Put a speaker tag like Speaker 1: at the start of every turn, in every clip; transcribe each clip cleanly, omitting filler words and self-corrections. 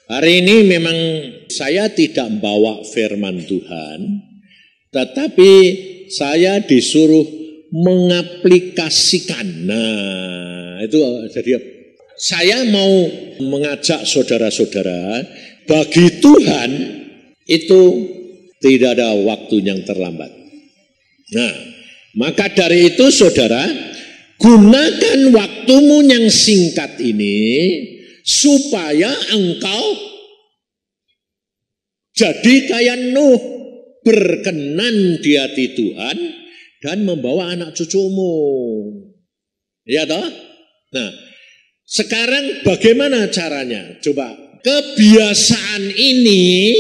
Speaker 1: Hari ini memang saya tidak membawa firman Tuhan, tetapi saya disuruh mengaplikasikan. Nah, itu jadi saya mau mengajak saudara-saudara, bagi Tuhan itu tidak ada waktu yang terlambat. Nah, maka dari itu saudara, gunakan waktumu yang singkat ini supaya engkau jadi kayak Nuh, berkenan di hati Tuhan dan membawa anak cucumu. Ya toh? Nah, sekarang bagaimana caranya? Coba, kebiasaan ini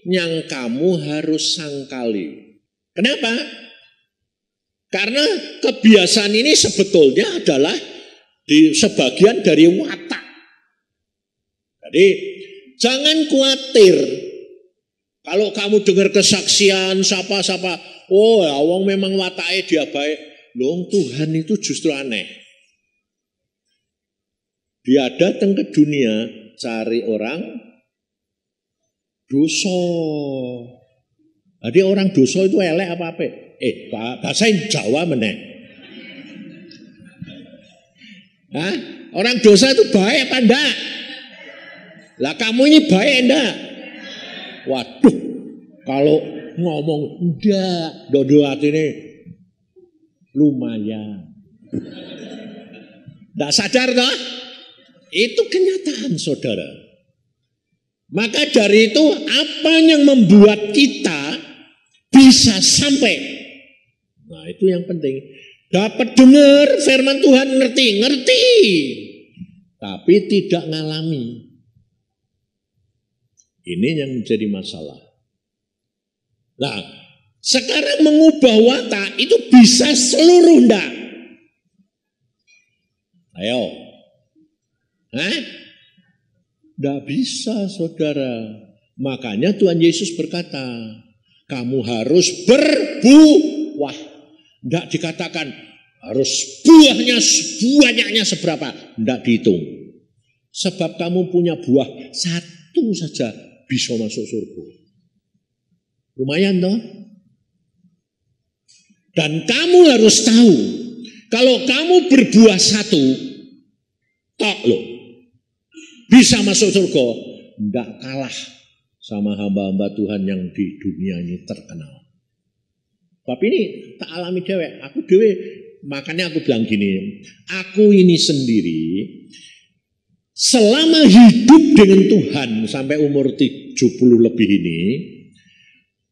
Speaker 1: yang kamu harus sangkali. Kenapa? Karena kebiasaan ini sebetulnya adalah sebagian dari watak. Jadi jangan khawatir kalau kamu dengar kesaksian siapa-siapa, oh ya wong memang watake dia baik. Loh, Tuhan itu justru aneh. Dia datang ke dunia cari orang dosa. Jadi orang dosa itu elek apa-apa? Bahasa Jawa meneh. Hah? Orang dosa itu baik apa enggak? Lah kamu ini baik enggak? Waduh, kalau ngomong enggak, dodo hati ini lumayan. Enggak sadar toh? Itu kenyataan saudara. Maka dari itu apa yang membuat kita bisa sampai? Nah itu yang penting. Dapat dengar firman Tuhan, ngerti. Tapi tidak ngalami. Ini yang menjadi masalah. Nah, sekarang mengubah watak itu bisa seluruh ndak? Ayo. Ndak bisa saudara. Makanya Tuhan Yesus berkata, kamu harus berbuah. Ndak dikatakan harus buahnya banyaknya seberapa. Ndak dihitung. Sebab kamu punya buah satu saja bisa masuk surga. Lumayan toh? Dan kamu harus tahu, kalau kamu berbuah satu, tok loh, bisa masuk surga, tidak kalah sama hamba-hamba Tuhan yang di dunia ini terkenal. Tapi ini tak alami dewek, aku dewek, makanya aku bilang gini, aku ini sendiri, selama hidup dengan Tuhan sampai umur 70 lebih ini,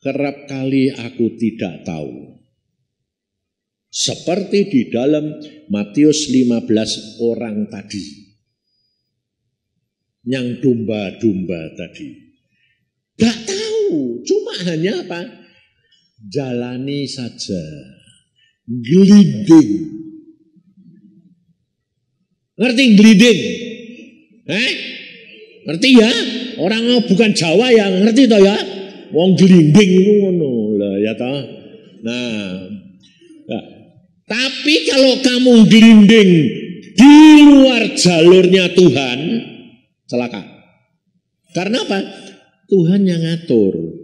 Speaker 1: kerap kali aku tidak tahu. Seperti di dalam Matius 15 orang tadi. Yang domba-domba tadi. Gak tahu, cuma hanya apa? Jalani saja. Gliding. Ngerti gliding? Ngerti ya? Orang bukan Jawa ya, ngerti toh ya? Wong glinding itu ngono lah ya toh. Nah, tapi kalau kamu glinding di luar jalurnya Tuhan, celaka. Karena apa? Tuhan yang ngatur.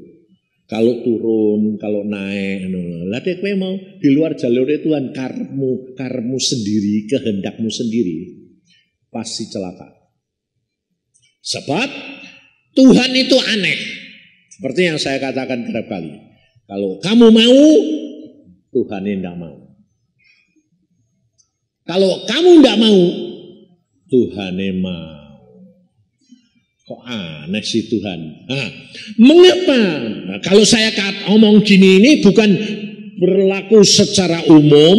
Speaker 1: Kalau turun, kalau naik, lah dek kowe mau di luar jalurnya Tuhan, karmu sendiri, kehendakmu sendiri, pasti celaka. Sebab Tuhan itu aneh. Seperti yang saya katakan kerap kali. Kalau kamu mau, Tuhan tidak mau. Kalau kamu tidak mau, Tuhan mau. Kok aneh sih Tuhan? Nah, mengapa? Nah, kalau saya ngomong gini ini bukan berlaku secara umum,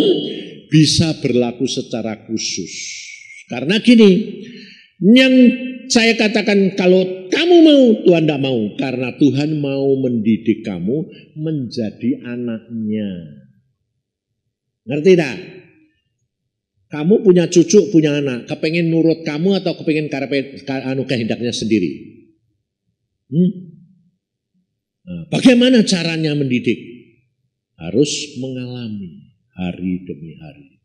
Speaker 1: bisa berlaku secara khusus. Karena gini, yang saya katakan kalau kamu mau, Tuhan tidak mau. Karena Tuhan mau mendidik kamu menjadi anaknya. Ngerti tak? Kamu punya cucu, punya anak, kepengen nurut kamu atau kepengen kehendaknya sendiri? Nah, bagaimana caranya mendidik? Harus mengalami hari demi hari.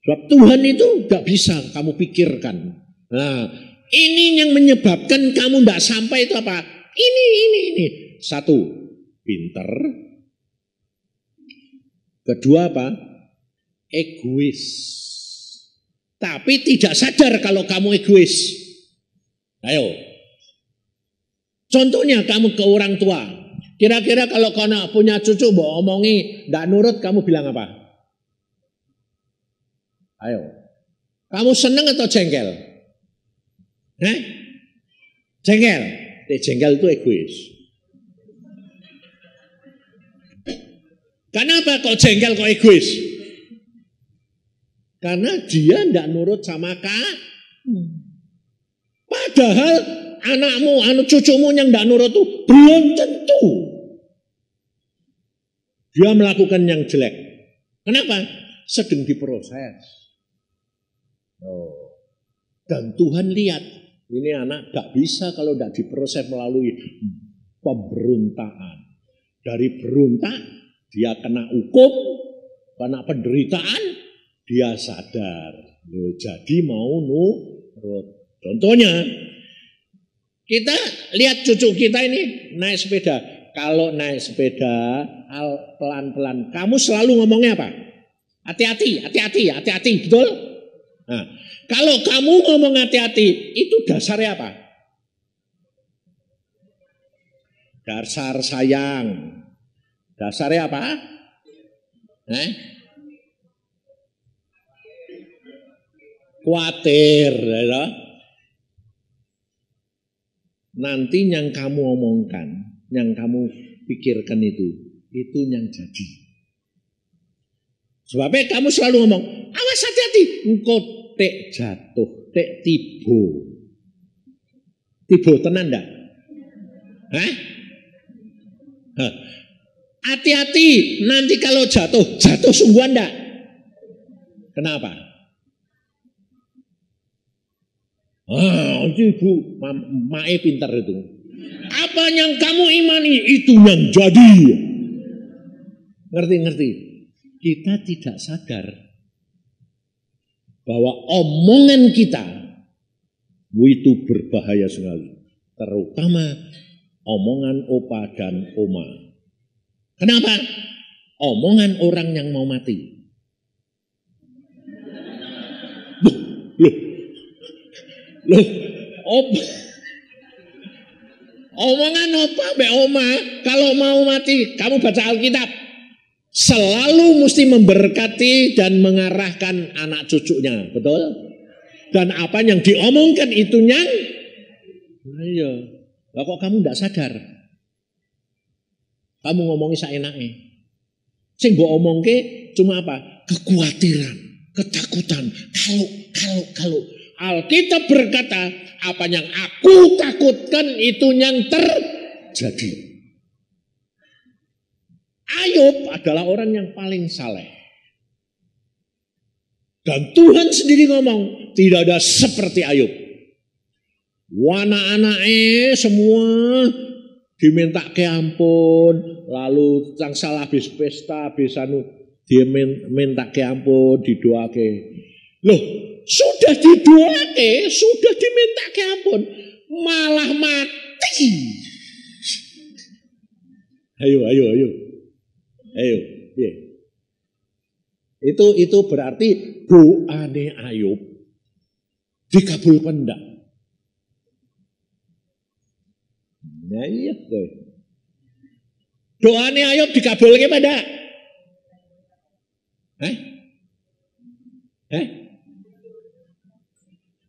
Speaker 1: Sebab Tuhan itu gak bisa kamu pikirkan. Nah, Ini yang menyebabkan kamu tidak sampai itu apa? Ini. Satu, pinter. Kedua apa? Egois. Tapi tidak sadar kalau kamu egois. Ayo. Contohnya kamu ke orang tua. Kira-kira kalau kamu punya cucu mau omongi tidak nurut, kamu bilang apa? Ayo. Kamu seneng atau jengkel? Jengkel. Jengkel itu egois. Kenapa kok jengkel kok egois? Karena dia tidak nurut sama kamu. Padahal anakmu, cucumu yang tidak nurut itu belum tentu dia melakukan yang jelek. Kenapa? Sedang diproses. Dan Tuhan lihat, ini anak gak bisa kalau tidak diproses melalui pemberontakan. Dari berontak, dia kena hukum, kena penderitaan, dia sadar. Jadi mau nurut. Contohnya, kita lihat cucu kita ini naik sepeda. Kalau naik sepeda, pelan-pelan. Kamu selalu ngomongnya apa? Hati-hati, betul? Nah, kalau kamu ngomong hati-hati, itu dasarnya apa? Dasar sayang. Dasarnya apa? Khawatir. Ya. Nanti yang kamu omongkan, yang kamu pikirkan itu yang jadi. Sebabnya kamu selalu ngomong, awas hati-hati, engkau tek jatuh, tek tibo. Tibo tenan enggak? Hati-hati, nanti kalau jatuh sungguhan enggak? Kenapa? Itu ibu, mae pintar itu. Apa yang kamu imani, itu yang jadi. Ngerti? Kita tidak sadar bahwa omongan kita itu berbahaya sekali. Terutama omongan opa dan oma. Kenapa? Omongan orang yang mau mati. Loh, omongan opa be oma kalau mau mati, kamu baca Alkitab, selalu mesti memberkati dan mengarahkan anak cucunya, betul? Dan apa yang diomongkan itu yang, iya. Lah kok kamu tidak sadar? Kamu ngomongi saenake. Sing mbok omongke cuma apa? Kekhawatiran, ketakutan. Kalau Alkitab berkata, apa yang aku takutkan itu yang terjadi. Ayub adalah orang yang paling saleh. Dan Tuhan sendiri ngomong, tidak ada seperti Ayub. Anak-anaknya semua diminta ke ampun, lalu sang salah habis pesta, habis dia minta ke ampun, didoake. Loh, sudah didoake, sudah diminta ke ampun, malah mati. Ayo. Yeah. Itu berarti doane Ayub dikabulkan enggak? Nah iya. Doane Ayub dikabulkan pada?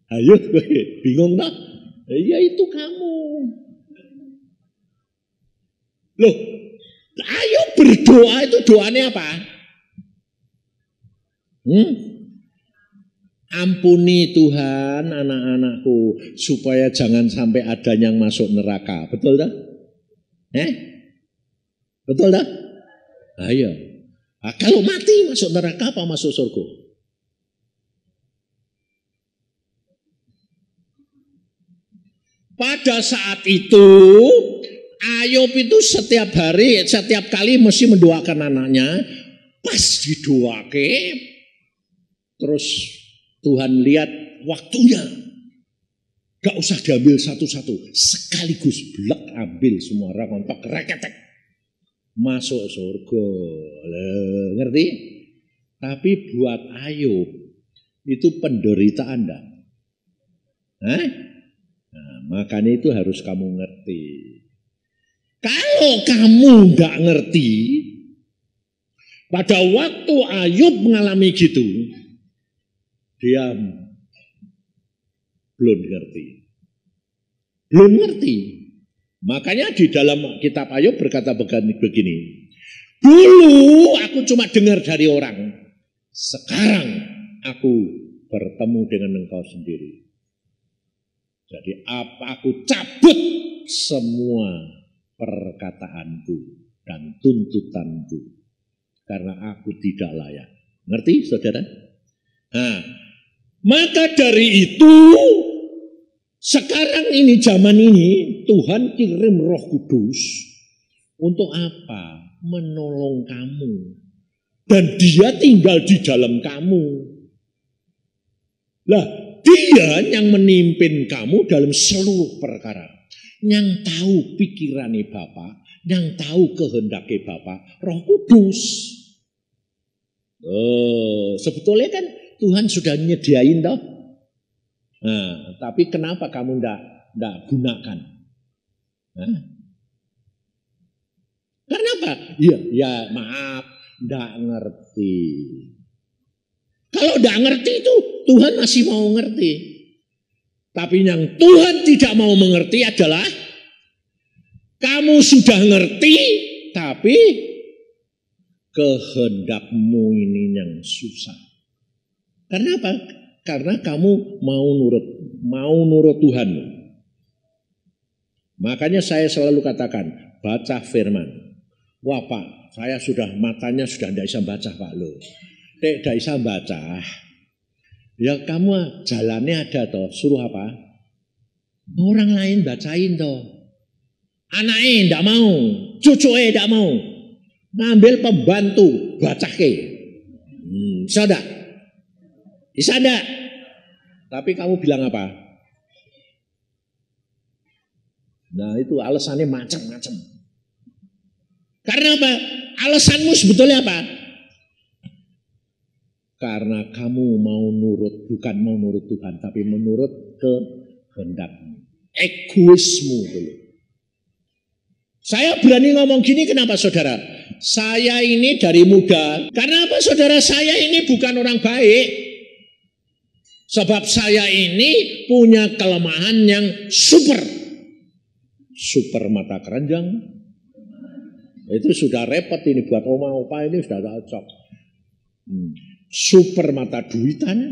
Speaker 1: Ayo, bingung tak? Ya itu kamu. Loh, ayo berdoa itu doanya apa? Ampuni Tuhan anak-anakku supaya jangan sampai ada yang masuk neraka. Betul tak? Betul tak? Ayo. Nah, kalau mati masuk neraka apa masuk surga? Pada saat itu Ayub itu setiap hari, setiap kali mesti mendoakan anaknya. Pas didoake, terus Tuhan lihat waktunya. Gak usah diambil satu-satu, sekaligus blek ambil semua rakontok reketek. Masuk surga. Ngerti? Tapi buat Ayub itu penderitaan enggak? Nah, makanya itu harus kamu ngerti. Kalau kamu enggak ngerti, pada waktu Ayub mengalami gitu, dia belum ngerti. Belum ngerti. Makanya di dalam kitab Ayub berkata begini. Dulu aku cuma dengar dari orang. Sekarang aku bertemu dengan engkau sendiri. Jadi aku cabut semua perkataanku dan tuntutanku. Karena aku tidak layak. Ngerti saudara? Nah, maka dari itu sekarang ini zaman ini Tuhan kirim Roh Kudus untuk apa? Menolong kamu. Dan dia tinggal di dalam kamu. Lah, dia yang memimpin kamu dalam seluruh perkara. Yang tahu pikirannya Bapa, yang tahu kehendaknya Bapa, Roh Kudus. Sebetulnya kan Tuhan sudah nyediain toh. Nah, tapi kenapa kamu ndak gunakan? Nah, karena apa? Ya maaf, ndak ngerti. Kalau ndak ngerti itu Tuhan masih mau ngerti. Tapi yang Tuhan tidak mau mengerti adalah kamu sudah ngerti, tapi kehendakmu ini yang susah. Karena apa? Karena kamu mau nurut Tuhan. Makanya saya selalu katakan, baca firman. Wah Pak, saya matanya sudah tidak bisa baca Pak loh. Tidak bisa baca. Ya kamu jalannya ada toh, suruh apa? Orang lain bacain toh. Anaknya tidak mau, cucunya tidak mau. Ngambil pembantu, baca ke. Bisa enggak? Bisa enggak? Tapi kamu bilang apa? Nah itu alasannya macam-macam. Karena apa? Alasanmu sebetulnya apa? Karena kamu mau nurut, bukan mau nurut Tuhan, tapi menurut kehendakmu. Egoismu dulu. Saya berani ngomong gini kenapa saudara? Saya ini dari muda. Karena apa saudara? Saya ini bukan orang baik. Sebab saya ini punya kelemahan yang super. Super mata keranjang. Itu sudah repot ini buat oma opa ini sudah cocok. Super mata duitan.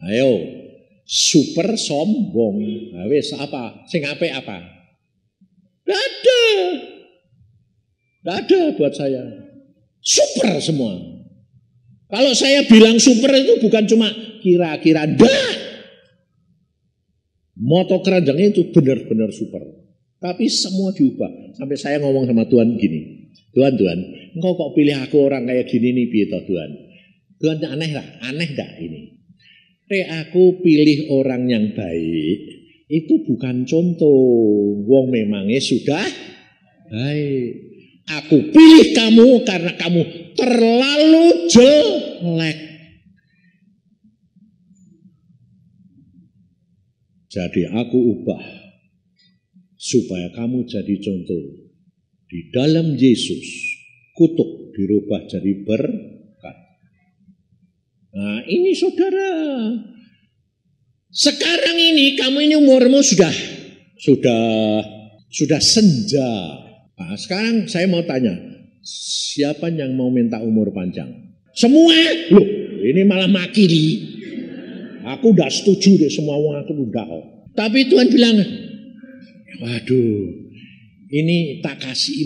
Speaker 1: Ayo, super sombong. Nah, wes apa? Sing apik apa? Gak ada. Gak ada buat saya. Super semua. Kalau saya bilang super itu bukan cuma kira-kira. Dah. Moto keranjangnya itu benar-benar super. Tapi semua diubah. Sampai saya ngomong sama Tuhan gini. Tuhan, engkau kok pilih aku orang kayak gini nih, piye toh Tuhan? Tuhan aneh lah, aneh dah ini. Aku pilih orang yang baik, itu bukan contoh. Wong memangnya sudah baik. Aku pilih kamu karena kamu terlalu jelek. Jadi aku ubah supaya kamu jadi contoh. Di dalam Yesus, kutuk dirubah jadi berkat. Nah ini saudara, sekarang ini kamu ini umurmu sudah senja. Nah, sekarang saya mau tanya, siapa yang mau minta umur panjang? Semua? Loh, ini malah makili. Aku udah setuju deh semua orang aku udah. Tapi Tuhan bilang, waduh. Ini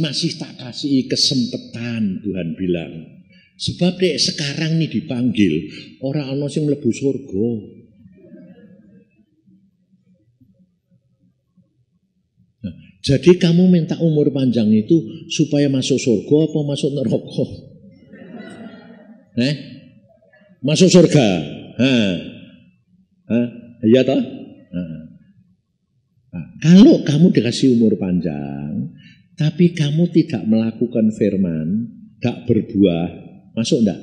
Speaker 1: masih tak kasih kesempatan Tuhan bilang. Sebab dek sekarang nih dipanggil orang ana sing mlebu surga. Nah, jadi kamu minta umur panjang itu supaya masuk surga apa masuk neraka? Masuk surga. Iya toh? Nah, kalau kamu dikasih umur panjang, tapi kamu tidak melakukan firman, gak berbuah, masuk enggak?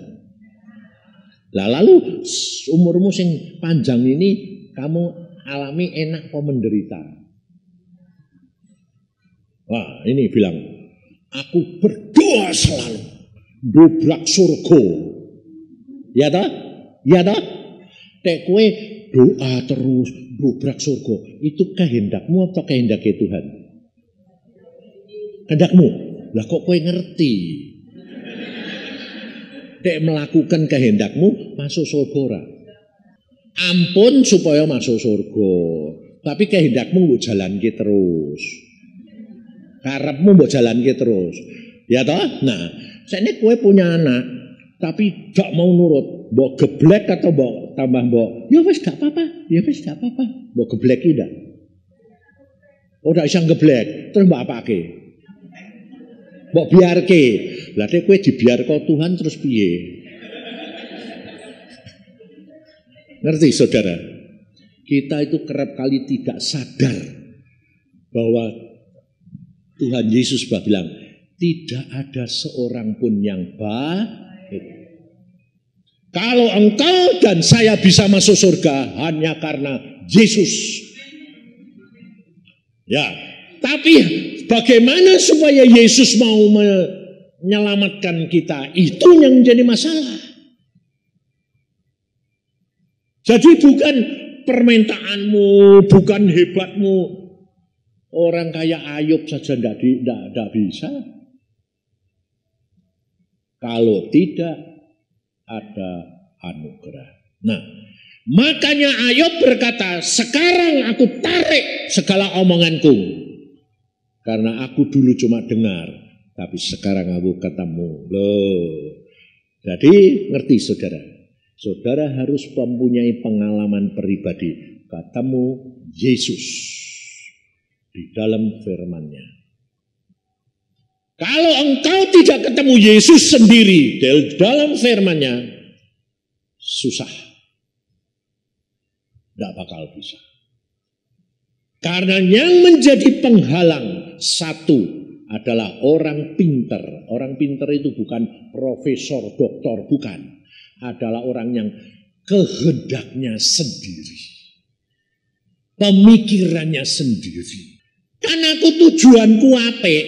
Speaker 1: Lah lalu umurmu sing panjang ini kamu alami enak apa menderita? Wah, ini bilang, aku berdoa selalu, dobrak surga. Ya toh? Ya toh? Tek kowe doa terus, dobrak surga. Itu kehendakmu atau kehendaknya Tuhan? Kehendakmu. Lah kok kowe ngerti? Tek melakukan kehendakmu masuk surga ora? Ampun supaya masuk surga. Tapi kehendakmu mbok jalanke terus. Karepmu mbok jalanke terus. Ya toh? Nah, saiki kowe punya anak tapi gak mau nurut, mbok geblek atau mbok tambah mbok, ya wis gak apa-apa, ya wis gak apa-apa, mbok gebleki ndak? Ora iso geblek, terus mbok apake? Mbok biarke. Lah nek kowe dibiarke Tuhan terus piye? Ngerti saudara? Kita itu kerap kali tidak sadar bahwa Tuhan Yesus bilang, tidak ada seorang pun yang baik. Kalau engkau dan saya bisa masuk surga hanya karena Yesus. Ya, tapi bagaimana supaya Yesus mau menyelamatkan kita? Itu yang menjadi masalah. Jadi bukan permintaanmu, bukan hebatmu. Orang kayak Ayub saja tidak bisa. Kalau tidak ada anugerah. Nah, makanya Ayub berkata, sekarang aku tarik segala omonganku. Karena aku dulu cuma dengar, tapi sekarang aku ketemu. Loh. Jadi ngerti saudara? Saudara harus mempunyai pengalaman pribadi. Ketemu Yesus di dalam firman-Nya. Kalau engkau tidak ketemu Yesus sendiri dalam firman-Nya, susah. Tidak bakal bisa. Karena yang menjadi penghalang satu adalah orang pinter. Orang pinter itu bukan profesor, doktor, bukan. Adalah orang yang kehendaknya sendiri. Pemikirannya sendiri. Kan aku tujuanku apik.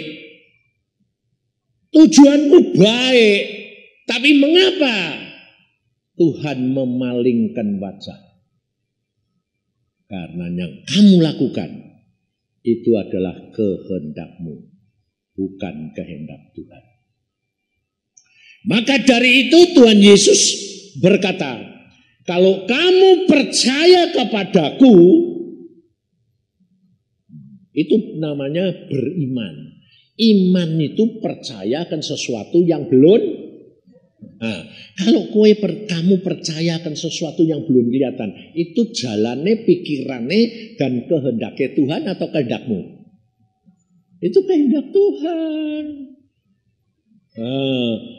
Speaker 1: Tujuanku baik. Tapi mengapa Tuhan memalingkan wajah? Karena yang kamu lakukan itu adalah kehendakmu, bukan kehendak Tuhan. Maka dari itu Tuhan Yesus berkata, kalau kamu percaya kepadaku, itu namanya beriman. Iman itu percaya akan sesuatu yang belum. Nah, kalau kamu percaya akan sesuatu yang belum kelihatan, itu jalannya, pikirannya, dan kehendaknya Tuhan atau kehendakmu? Itu kehendak Tuhan.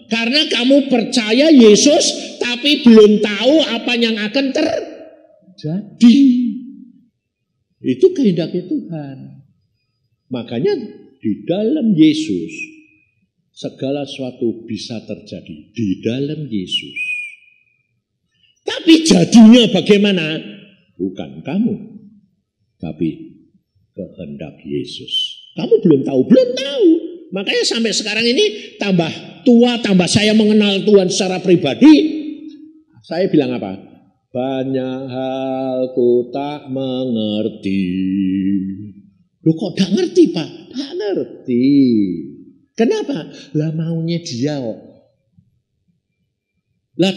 Speaker 1: Karena kamu percaya Yesus, tapi belum tahu apa yang akan terjadi. Itu kehendaknya Tuhan. Makanya di dalam Yesus segala sesuatu bisa terjadi di dalam Yesus. Tapi jadinya bagaimana? Bukan kamu, tapi kehendak Yesus. Kamu belum tahu, belum tahu. Makanya sampai sekarang ini tambah tua, tambah saya mengenal Tuhan secara pribadi. Saya bilang apa? Banyak hal ku tak mengerti. Loh kok gak ngerti Pak? Gak ngerti. Kenapa? Lah maunya dia kok. Lah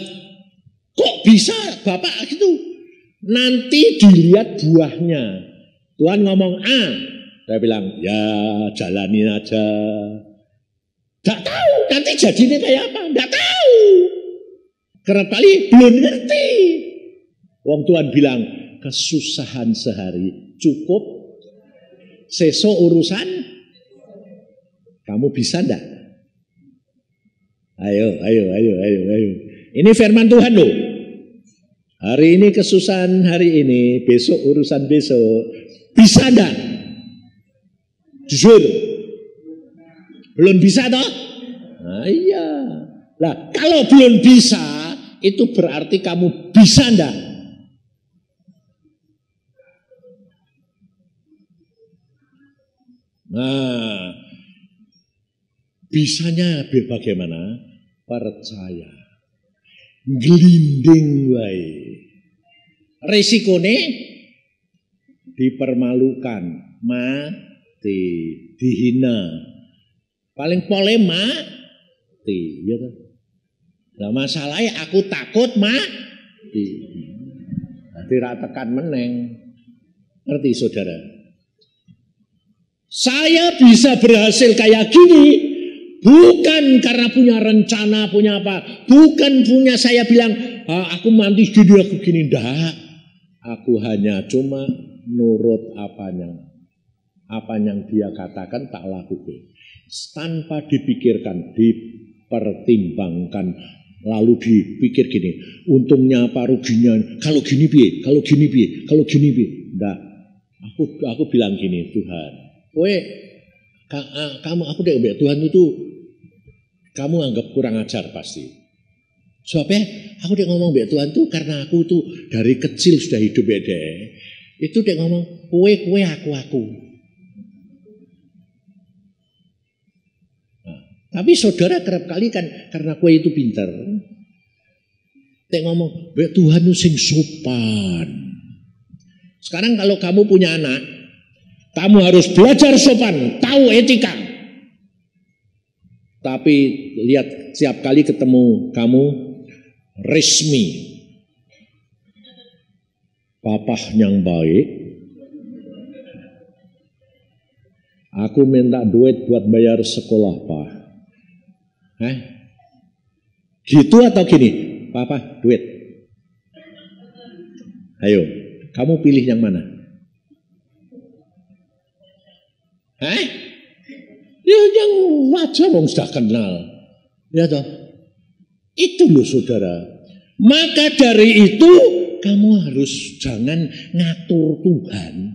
Speaker 1: kok bisa Bapak gitu? Nanti dilihat buahnya. Tuhan ngomong A, saya bilang ya jalanin aja. Gak tahu nanti jadinya kayak apa? Gak tahu. Kerap kali belum ngerti. Wong Tuhan bilang kesusahan sehari cukup. Sesok urusan kamu bisa enggak? Ayo. Ini firman Tuhan loh. Hari ini kesusahan hari ini, besok urusan besok. Bisa enggak? Jujur. Belum bisa toh? Nah iya. Nah kalau belum bisa, itu berarti kamu bisa enggak? Nah, bisanya bagaimana? Percaya. Gelinding wae. Resikone dipermalukan, mati, dihina. Paling pole mati, ya kan? Lah masalahnya aku takut mati. Dadi ra tekan meneng. Ngerti saudara? Saya bisa berhasil kayak gini bukan karena punya rencana, punya apa. Bukan punya saya bilang, aku nanti gini, aku gini. Enggak. Aku hanya cuma nurut apa yang dia katakan tak lakukan. Tanpa dipikirkan, dipertimbangkan. Lalu dipikir gini, untungnya apa, ruginya. Kalau gini piye, kalau gini piye, kalau gini piye. Enggak. Aku bilang gini, Tuhan. Kamu aku dek Tuhan itu kamu anggap kurang ajar pasti. Sebabnya aku dek ngomong mbak Tuhan tuh karena aku tuh dari kecil sudah hidup beda. Itu dek ngomong kue aku. Nah, tapi saudara kerap kali kan karena kue itu pintar. Dek ngomong mbak Tuhan itu sing sopan. Sekarang kalau kamu punya anak, kamu harus belajar sopan, tahu etika. Tapi lihat setiap kali ketemu kamu resmi. Papa yang baik. Aku minta duit buat bayar sekolah, Pak. Gitu atau gini? Papa, duit. Ayo, kamu pilih yang mana? Ya yang wajar wong sudah kenal. Ya toh. Itu loh saudara. Maka dari itu kamu harus jangan ngatur Tuhan.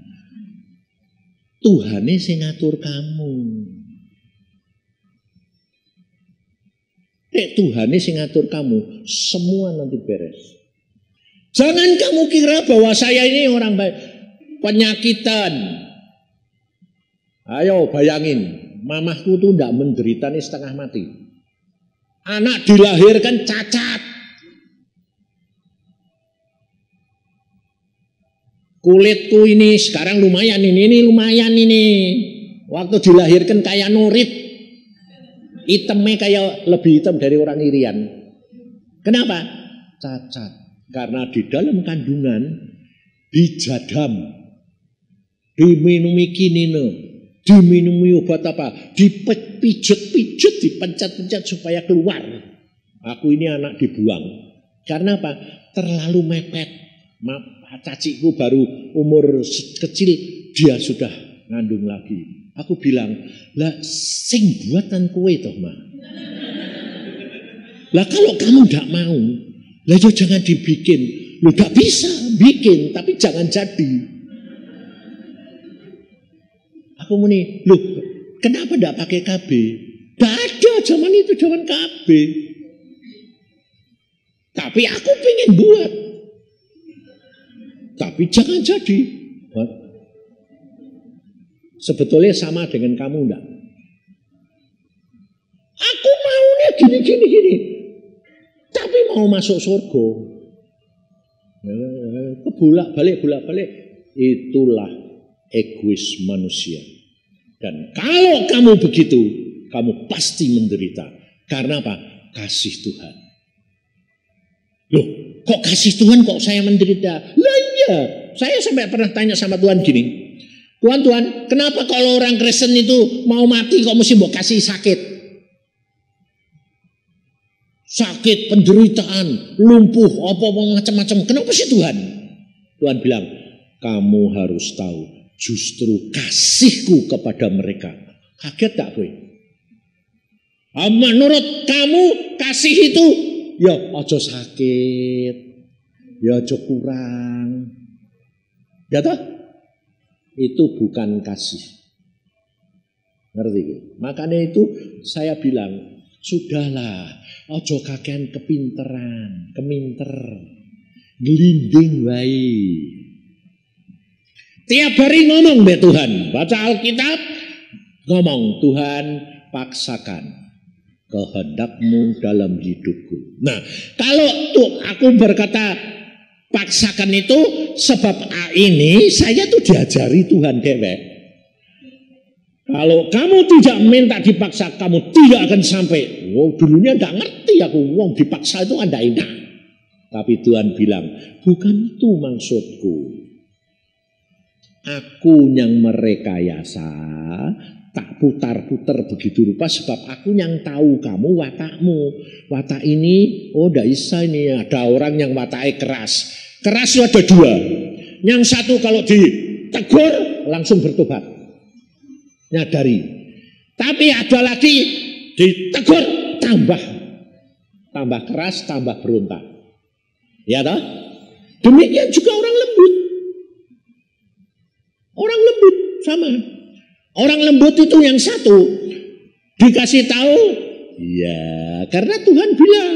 Speaker 1: Tuhannya sing ngatur kamu. Tuhannya sing ngatur kamu, semua nanti beres. Jangan kamu kira bahwa saya ini orang baik, penyakitan. Ayo bayangin, mamahku tuh tidak menderita nih setengah mati. Anak dilahirkan cacat. Kulitku ini sekarang lumayan ini lumayan ini. Waktu dilahirkan kayak nurit. Hitamnya kayak lebih hitam dari orang Irian. Kenapa? Cacat. Karena di dalam kandungan dijadam, diminumi kinine, diminumi obat apa, dipijet-pijet, dipencet-pencet supaya keluar. Aku ini anak dibuang. Karena apa? Terlalu mepet. Caciku baru umur kecil dia sudah ngandung lagi. Aku bilang, lah sing buatan kue toh Ma. Lah kalau kamu tidak mau, lah jangan dibikin. Lu tidak bisa bikin, tapi jangan jadi. Aku muni, loh kenapa tidak pakai KB? Tidak ada zaman itu, zaman KB. Tapi aku pengen buat. Tapi jangan jadi. Sebetulnya sama dengan kamu enggak? Aku maunya gini. Tapi mau masuk surga. Bolak-balik. Itulah egois manusia. Dan kalau kamu begitu, kamu pasti menderita. Karena apa? Kasih Tuhan. Loh, kok kasih Tuhan kok saya menderita? Lah iya, saya sampai pernah tanya sama Tuhan gini. Tuhan, kenapa kalau orang Kristen itu mau mati kok mesti mau kasih sakit? Sakit, penderitaan, lumpuh, apa-apa macam-macam. Kenapa sih Tuhan? Tuhan bilang, kamu harus tahu justru kasihku kepada mereka. Kaget tak gue? Menurut kamu kasih itu ya ojo sakit, ya aja kurang. Ya toh? Itu bukan kasih. Ngerti? Makanya itu saya bilang, sudahlah, ojo kakean kepinteran, keminter, gelinding wae. Tiap hari ngomong be Tuhan, baca Alkitab, ngomong Tuhan paksakan kehendakmu dalam hidupku. Nah, kalau tuh aku berkata paksakan itu sebab ini saya tuh diajari Tuhan dewek. Kalau kamu tidak minta dipaksa, kamu tidak akan sampai. Wow, dulunya tidak ngerti aku. Wow, dipaksa itu ada enak. Tapi Tuhan bilang, bukan itu maksudku. Aku yang merekayasa, tak putar-putar begitu rupa sebab aku yang tahu kamu watakmu. Watak ini, oh tidak bisa ini. Ada orang yang wataknya keras. Keras itu ada dua. Yang satu kalau ditegur langsung bertobat. Nyadari. Tapi ada lagi ditegur tambah keras, tambah berontak. Ya toh? Demikian juga orang lembut. Orang lembut sama. Orang lembut itu yang satu dikasih tahu, ya karena Tuhan bilang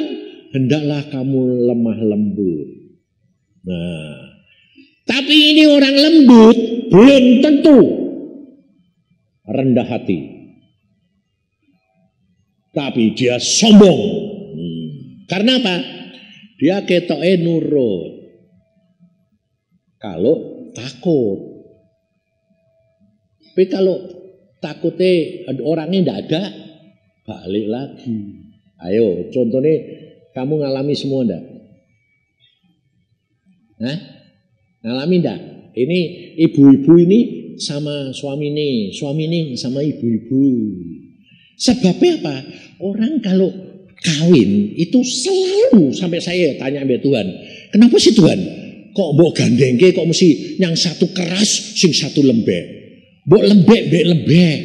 Speaker 1: hendaklah kamu lemah lembut. Nah, tapi ini orang lembut belum tentu rendah hati. Tapi dia sombong. Karena apa? Dia ketoke nurut. Kalau takut. Tapi kalau takutnya orangnya tidak ada, balik lagi. Ayo, contohnya kamu ngalami semua enggak? Hah? Ngalami enggak? Ini ibu-ibu ini sama suami ini sama ibu-ibu. Sebabnya apa? Orang kalau kawin itu selalu sampai saya tanya sama Tuhan, kenapa sih Tuhan? Kok mbok gandengke kok mesti yang satu keras, sing satu lembek. Mbok lembek.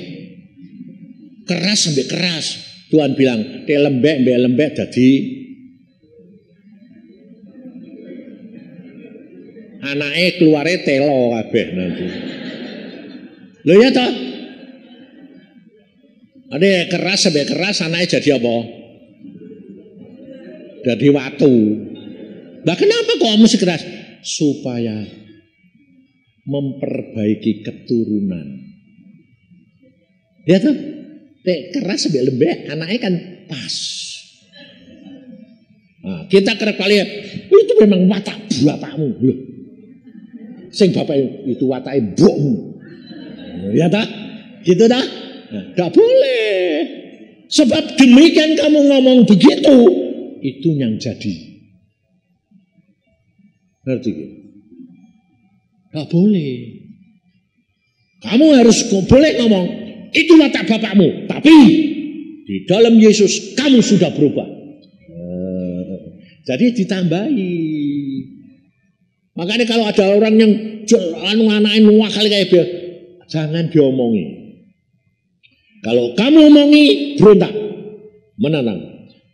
Speaker 1: Keras sampai keras. Tuhan bilang, lembek jadi anaknya keluarnya telo kabeh nanti. Lho ya toh? Ada keras sampai keras anaknya jadi apa? Jadi watu. Nah kenapa kok mesti keras? Supaya memperbaiki keturunan. Ya tuh, keras sampai lembek, anaknya kan pas. Nah, kita kerap kali itu memang watak bapakmu, loh. Sing bapak itu wataknya mbokmu. Ya tak, gitu dah. Tidak boleh. Sebab demikian kamu ngomong begitu, itu yang jadi. Ngerti gitu? Gak boleh. Kamu harus boleh ngomong itu watak bapakmu, tapi di dalam Yesus kamu sudah berubah. Jadi ditambahi. Makanya kalau ada orang yang anaknya nuwakal kayak dia, jangan diomongi. Kalau kamu omongi berontak, menenang.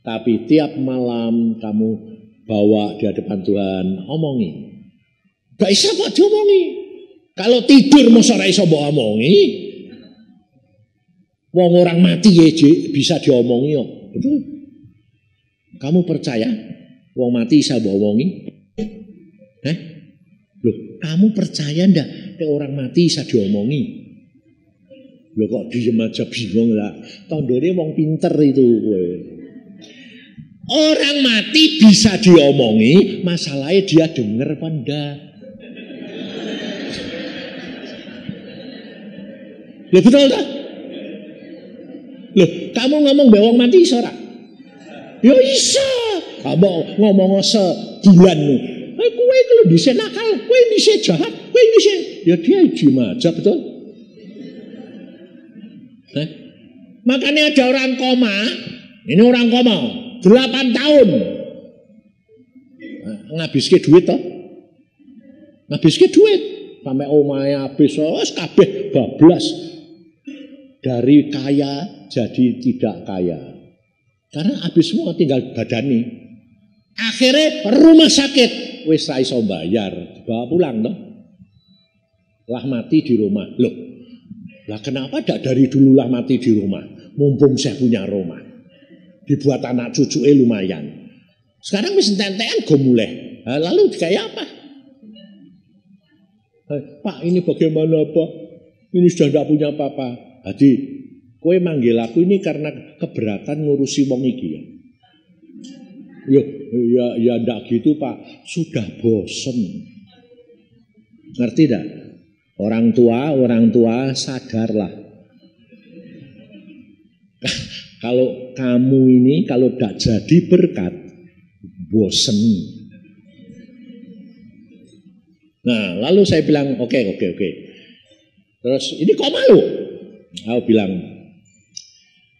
Speaker 1: Tapi tiap malam kamu bawa di hadapan Tuhan, omongi. Gak bisa kok diomongi. Kalau tidur masa ora iso mbok omongi. Wong orang mati ya bisa diomongi kok. Betul? Kamu percaya wong mati bisa mbok omongi? Loh, kamu percaya ndak nek orang mati bisa diomongi? Loh kok diem aja bingung lah. Tandone wong pinter itu kowe. Orang mati bisa diomongi, masalahnya dia denger apa enggak. Loh betul tak? Loh kamu ngomong bewong mati iso ora? Ya iso. Kamu ngomong sebulan. Kowe iki lho dhisik nakal, kowe dhisik jahat, kowe dhisik. Ya dia diem aja betul. Makanya ada orang koma. Ini orang koma 8 tahun. Ngabiske duit toh. Ngabiske duit. Sampai omahe habis kabeh bablas. Dari kaya jadi tidak kaya. Karena habis semua tinggal badani. Akhirnya rumah sakit. wis ra iso bayar, dibawa pulang toh. Lah mati di rumah. Loh. Lah kenapa tidak dari dululah mati di rumah? Mumpung saya punya rumah. Dibuat anak cucunya lumayan. Sekarang wis entek-entekan go muleh. Lalu kayak apa? Pak, ini bagaimana Pak? Ini sudah tidak punya apa-apa. Jadi, kowe manggil aku ini karena keberatan ngurusi wong iki ya. Ya ndak gitu Pak, sudah bosen. Ngerti tak? Orang tua sadarlah. Kalau kamu ini kalau tidak jadi berkat, bosen. Nah, lalu saya bilang, oke. Terus, ini kok malu? Aku bilang,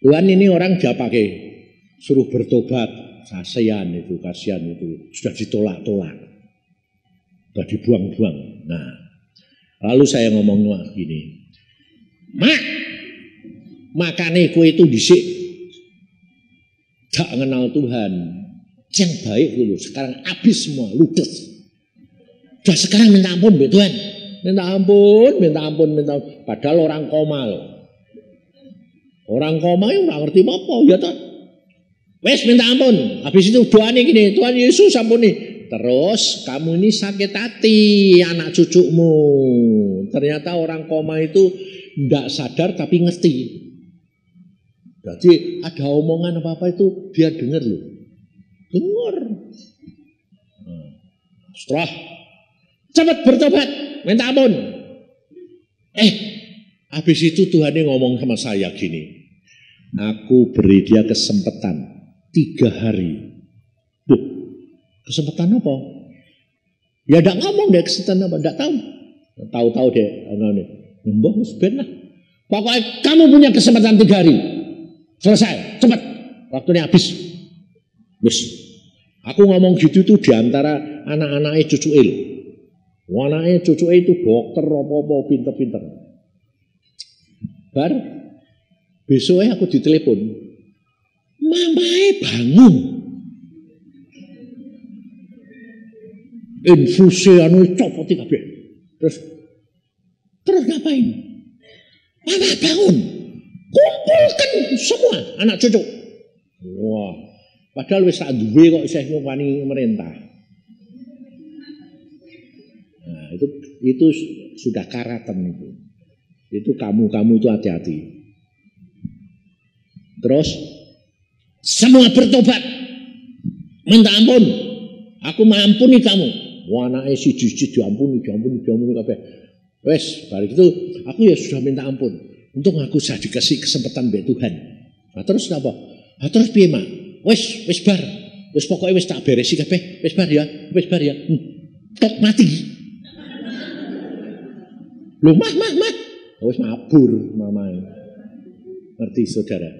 Speaker 1: Tuhan ini orang dia pakai suruh bertobat. Kasihan itu, sudah ditolak-tolak, sudah dibuang-buang. Nah, lalu saya ngomong gini, Mak, makane kowe itu dhisik gak kenal Tuhan, yang baik dulu. Sekarang habis semua, ludes. Sudah sekarang minta ampun, Tuhan, minta ampun. Padahal orang koma loh. Orang koma yang nggak ngerti apa, ya toh. Wes minta ampun. Habis itu doanya gini, Tuhan Yesus ampuni. Terus kamu ini sakit hati anak cucumu. Ternyata orang koma itu tidak sadar tapi ngerti. Jadi ada omongan apa-apa itu dia dengar loh. Dengar. Setelah cepat bertobat, minta ampun. Habis itu Tuhan ngomong sama saya gini. Aku beri dia kesempatan 3 hari. Duh, kesempatan apa? Ya tidak ngomong deh kesempatan apa, tidak tahu. Tahu-tahu deh, mbah wis ben lah. Pokoknya kamu punya kesempatan 3 hari. Selesai, cepat. Waktunya habis. Wis. Aku ngomong gitu tuh di antara anak-anaknya cucu il. Anaknya cucu itu dokter apa-apa pinter-pinter. Bar besoknya aku ditelepon. Mamae bangun. Infusi anu copoti kabeh. Terus ngapain? Mama bangun. Kumpulkan semua anak cucu. Wah, padahal wis tak duwe kok isih ngwani merintah. Nah, itu sudah karatan itu. Itu kamu itu hati-hati. Terus semua bertobat, minta ampun. Aku mengampuni kamu. Anake siji-siji diampuni kabeh. Wes, balik itu aku ya sudah minta ampun. Untung aku sudah dikasih kesempatan mbek Tuhan. Nah, terus apa? Nah, terus piye, Mak? Wes bar. Wes pokoknya wes tak beresi kabeh. Wes bar ya. Tok mati. Loh, mah. Wes mabur mamae. Ngerti saudara?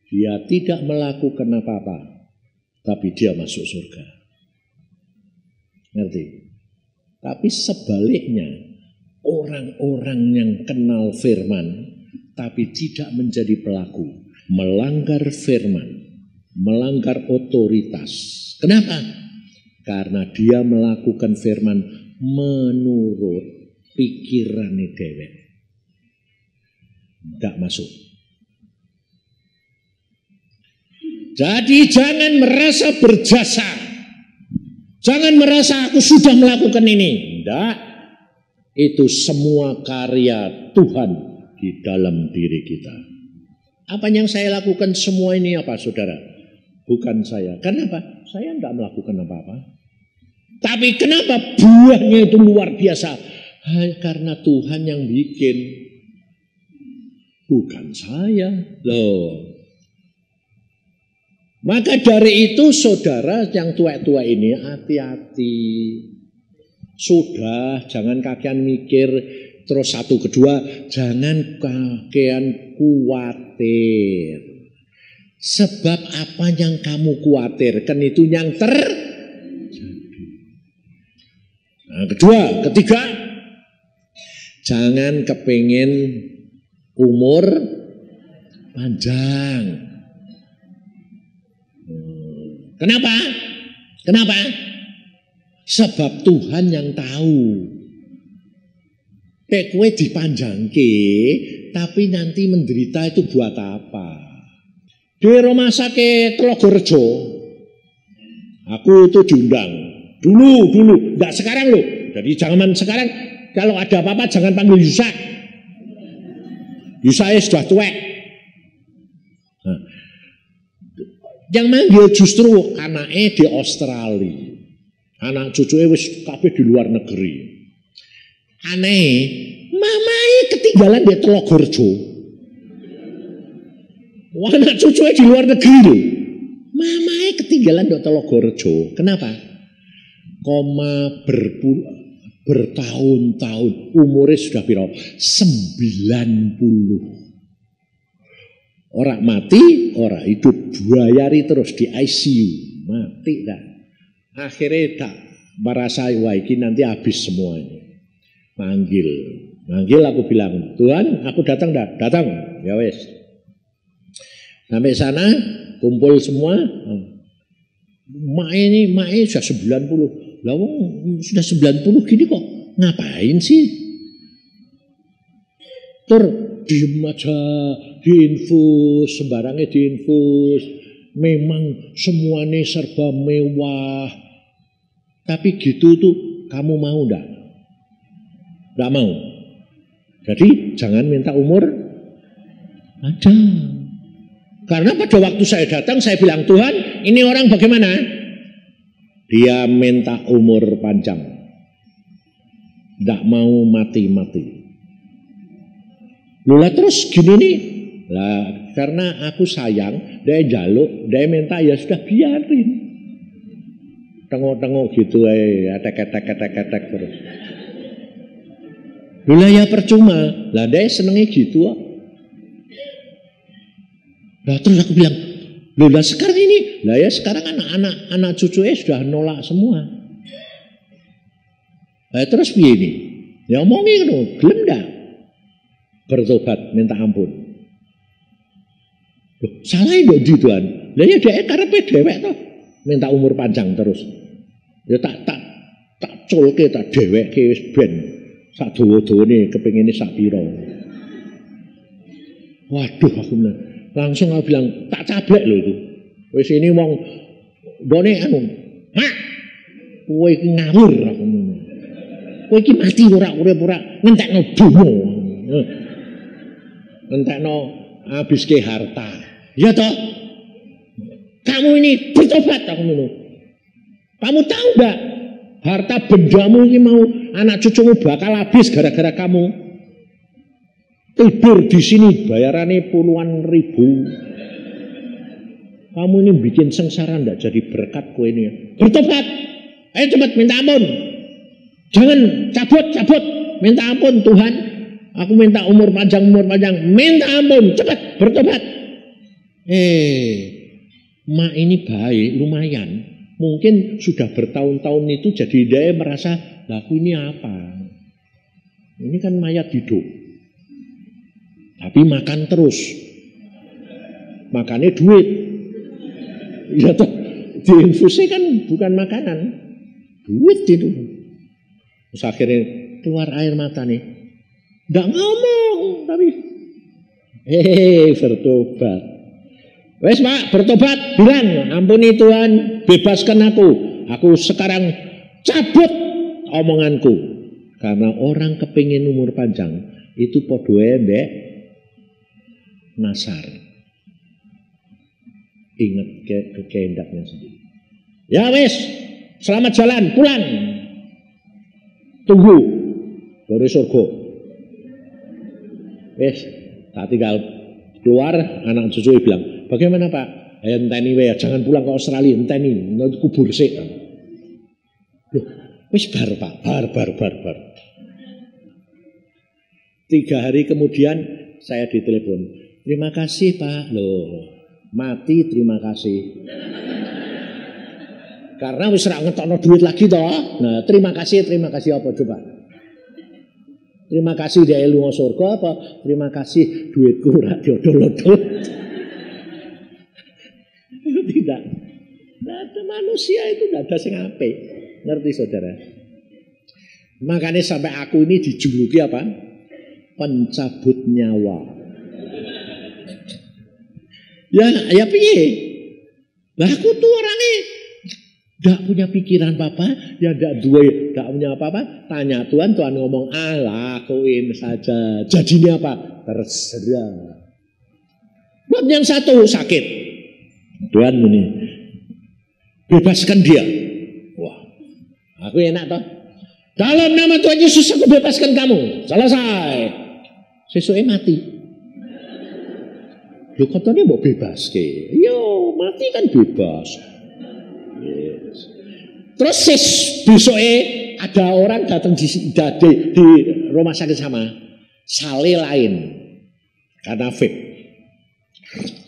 Speaker 1: Dia tidak melakukan apa-apa, tapi dia masuk surga. Ngerti? Tapi sebaliknya, orang-orang yang kenal firman, tapi tidak menjadi pelaku, melanggar firman, melanggar otoritas. Kenapa? Karena dia melakukan firman menurut pikirannya dewek. Tidak masuk. Jadi jangan merasa berjasa. Jangan merasa aku sudah melakukan ini. Tidak. Itu semua karya Tuhan di dalam diri kita. Apa yang saya lakukan semua ini apa saudara? Bukan saya. Kenapa? Saya tidak melakukan apa-apa. Tapi kenapa buahnya itu luar biasa? Karena Tuhan yang bikin. Bukan saya. Loh. Maka dari itu saudara yang tua-tua ini hati-hati. Sudah jangan kakean mikir. Terus satu kedua jangan kakean khawatir. Sebab apa yang kamu khawatirkan itu yang terjadi. Nah, ketiga jangan kepengen umur panjang. Kenapa? Sebab Tuhan yang tahu. Kowe dipanjangke, tapi nanti menderita itu buat apa? Di rumah sakit Tlogorejo, aku itu diundang. Dulu, enggak sekarang loh. Jadi zaman sekarang kalau ada apa-apa jangan panggil Yusa. Yusa sudah tuwek. Nah, yang manggil justru anaknya di Australia. Anak cucunya wis kabeh di luar negeri. Aneh, mamanya ketinggalan di Tlogorejo. Anak cucunya di luar negeri loh. Mamanya ketinggalan di Tlogorejo. Kenapa? Bertahun-tahun, umurnya sudah piro? 90. Orang mati, orang hidup, bayari terus di ICU, mati dah. Akhirnya tak merasa wah ini nanti habis semuanya. Manggil aku bilang, Tuhan aku datang dah, datang, ya wes. Sampai sana kumpul semua, Mak sudah 90, lah sudah 90 gini kok ngapain sih? Diem aja, diinfus, sembarangnya diinfus, memang semuanya serba mewah, tapi gitu tuh kamu mau enggak? Enggak mau. Jadi jangan minta umur aja. Karena pada waktu saya datang saya bilang, Tuhan ini orang bagaimana? Dia minta umur panjang. Enggak mau mati-mati. Lula terus gini nih. Lah karena aku sayang, dia jaluk, dia minta ya sudah biarin. Tengok-tengok gitu tek terus. Lula ya percuma. Lah dia senengnya gitu. Lah terus aku bilang, lah sekarang ini, lah ya sekarang anak cucunya sudah nolak semua. Lah terus begini, ya omongin loh, gelem dah bertobat minta ampun. Loh, salah itu di Tuhan. Lah ya dia karepe dewek toh, minta umur panjang terus. Ya tak culke tak deweke wis ben sak dawa-dawane kepengine sak pira. Waduh aku langsung aku bilang tak cablek lho itu. Wis ini wong ndone anu. Mak. Kowe iki ngawur aku ngono. Kowe iki mati ora urip ora ngentekno donya. Ngentekno habiske harta. Ya toh? Kamu ini bertobat aku ngono. Kamu tahu enggak? Harta bendamu ini mau anak cucumu bakal habis gara-gara kamu. Tidur di sini bayarannya puluhan ribu. Kamu ini bikin sengsara ndak jadi berkat kue ini. Bertobat. Ayo cepat minta ampun. Jangan cabut. Minta ampun Tuhan. Aku minta umur panjang. Minta ampun. Cepat bertobat. Mak ini baik lumayan. Mungkin sudah bertahun-tahun itu jadi dia merasa, lah aku ini apa? Ini kan mayat hidup. Tapi makan terus. Makannya duit. Ya toh, diinfusnya kan bukan makanan. Duit itu. Terus akhirnya keluar air mata nih. Nggak ngomong tapi bertobat. Wes Pak, bertobat, bilang ampuni Tuhan, bebaskan aku. Aku sekarang cabut omonganku. Karena orang kepingin umur panjang itu podoe mbek nasar. Ingat kehendaknya sendiri. Ya wes, selamat jalan, pulang. Tunggu dari surga. Wes, tak tinggal keluar, anak cucu bilang, bagaimana Pak? Enteni wae, jangan pulang ke Australia, enteni, nanti kubur sik. Loh, wis bar Pak, bar. 3 hari kemudian saya ditelepon. Terima kasih Pak. Loh, mati terima kasih. Karena wis ra ngetokno duit lagi toh. Nah, terima kasih apa coba? Terima kasih dia lunga surga apa? Terima kasih duitku ora diodol-odol. Tidak. Nah, manusia itu tidak ada sing apik. Ngerti saudara? Makanya sampai aku ini dijuluki apa? Pencabut nyawa. Ya piye? Lah aku tuh orangnya tidak punya pikiran apa-apa, ya tidak punya apa-apa. Tanya Tuhan, Tuhan ngomong, lakuin saja. Jadinya apa? Terserah. Buat yang satu sakit, Tuhan ini bebaskan dia. Wah, aku enak toh. Dalam nama Tuhan Yesus aku bebaskan kamu. Selesai. Sesuai mati. Lu katanya mau bebas ke? Yo, mati kan bebas. Yes. Terus besoknya ada orang datang di rumah sakit sama sale lain karena vape.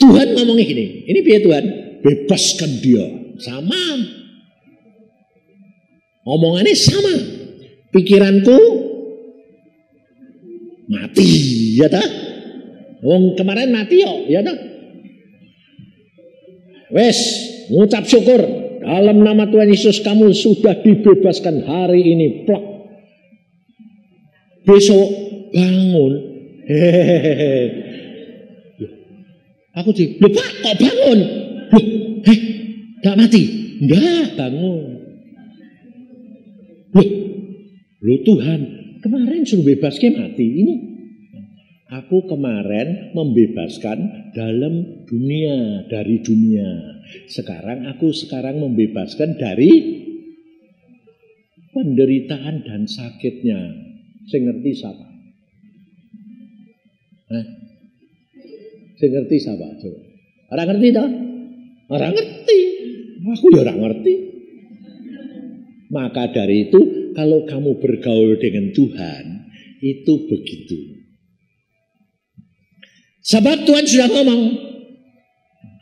Speaker 1: Tuhan ngomongnya gini, ini biar Tuhan bebaskan dia, sama omongannya sama, pikiranku mati, ya tak? Wong kemarin mati yo, ya tak? Wes ngucap syukur dalam nama Tuhan Yesus kamu sudah dibebaskan hari ini, plak. Besok bangun, hehehe. Aku sih, loh Pak kok bangun? Loh, gak mati? Enggak, bangun. Loh Tuhan, kemarin suruh bebaskan mati. Ini aku kemarin membebaskan dalam dunia, dari dunia. Aku sekarang membebaskan dari penderitaan dan sakitnya. Saya ngerti siapa? Saya ngerti siapa? Orang ngerti toh? Orang ngerti. Aku ya orang ngerti. Maka dari itu, kalau kamu bergaul dengan Tuhan, itu begitu. Sebab Tuhan sudah ngomong,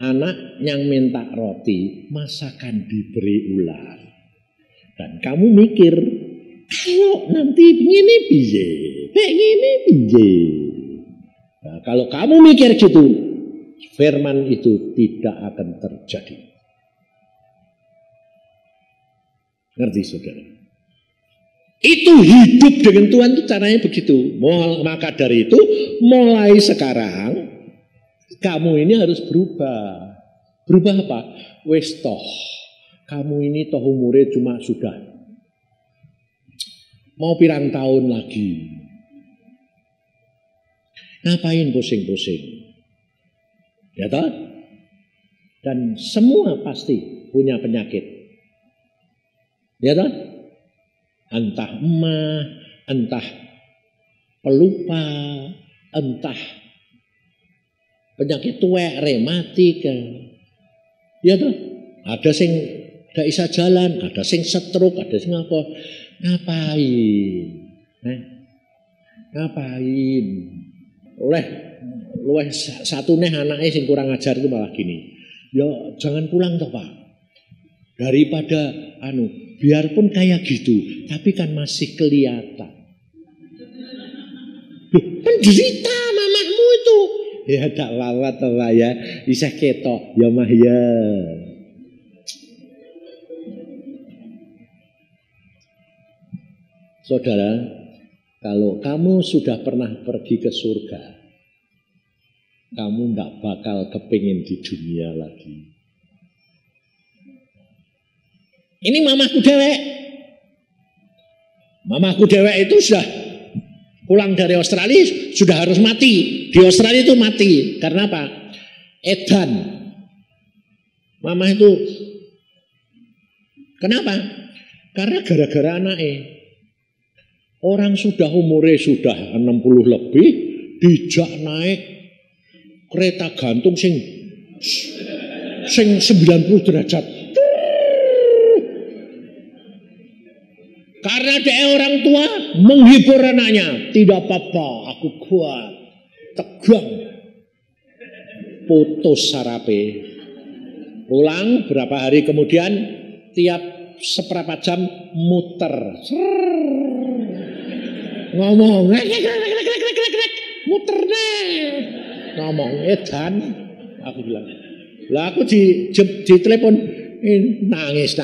Speaker 1: anak yang minta roti, masakan diberi ular. Dan kamu mikir, kalau nanti begini piye, begini piye. Nah, kalau kamu mikir gitu, firman itu tidak akan terjadi. Ngerti saudara? Itu hidup dengan Tuhan itu caranya begitu. Maka dari itu, mulai sekarang kamu ini harus berubah. Berubah apa? Wes toh, kamu ini toh umurnya cuma sudah mau pirang tahun lagi. Ngapain pusing-pusing? Ya toh? Dan semua pasti punya penyakit. Ya toh? Entah emah, entah pelupa, entah penyakit tuwek, rematik. Ya toh? Ada sing gak bisa jalan, ada sing stroke, ada sing apa? Ngapain? Ngapain? Oleh satu nih anaknya sing kurang ajar itu malah gini. Ya jangan pulang toh Pak. Daripada biarpun kayak gitu, tapi kan masih kelihatan. Penderita mamahmu itu. Ya tak lawat toh Pak ya. Bisa ketok ya mah ya. Saudara, kalau kamu sudah pernah pergi ke surga, kamu tidak bakal kepingin di dunia lagi. Ini mamahku dewek. Mamahku dewek itu sudah pulang dari Australia, sudah harus mati. Di Australia itu mati. Karena apa? Edan. Mamah itu. Kenapa? Karena gara-gara anaknya. Orang sudah umurnya sudah 60 lebih, dijak naik kereta gantung sing 90 derajat. Karena dia orang tua menghibur anaknya, tidak apa-apa, aku kuat, tegang, putus sarape. Pulang berapa hari kemudian, tiap seperempat jam muter. Ngomong, muter deh. Ngomong, edan. Aku bilang, lah aku di telepon, nangis.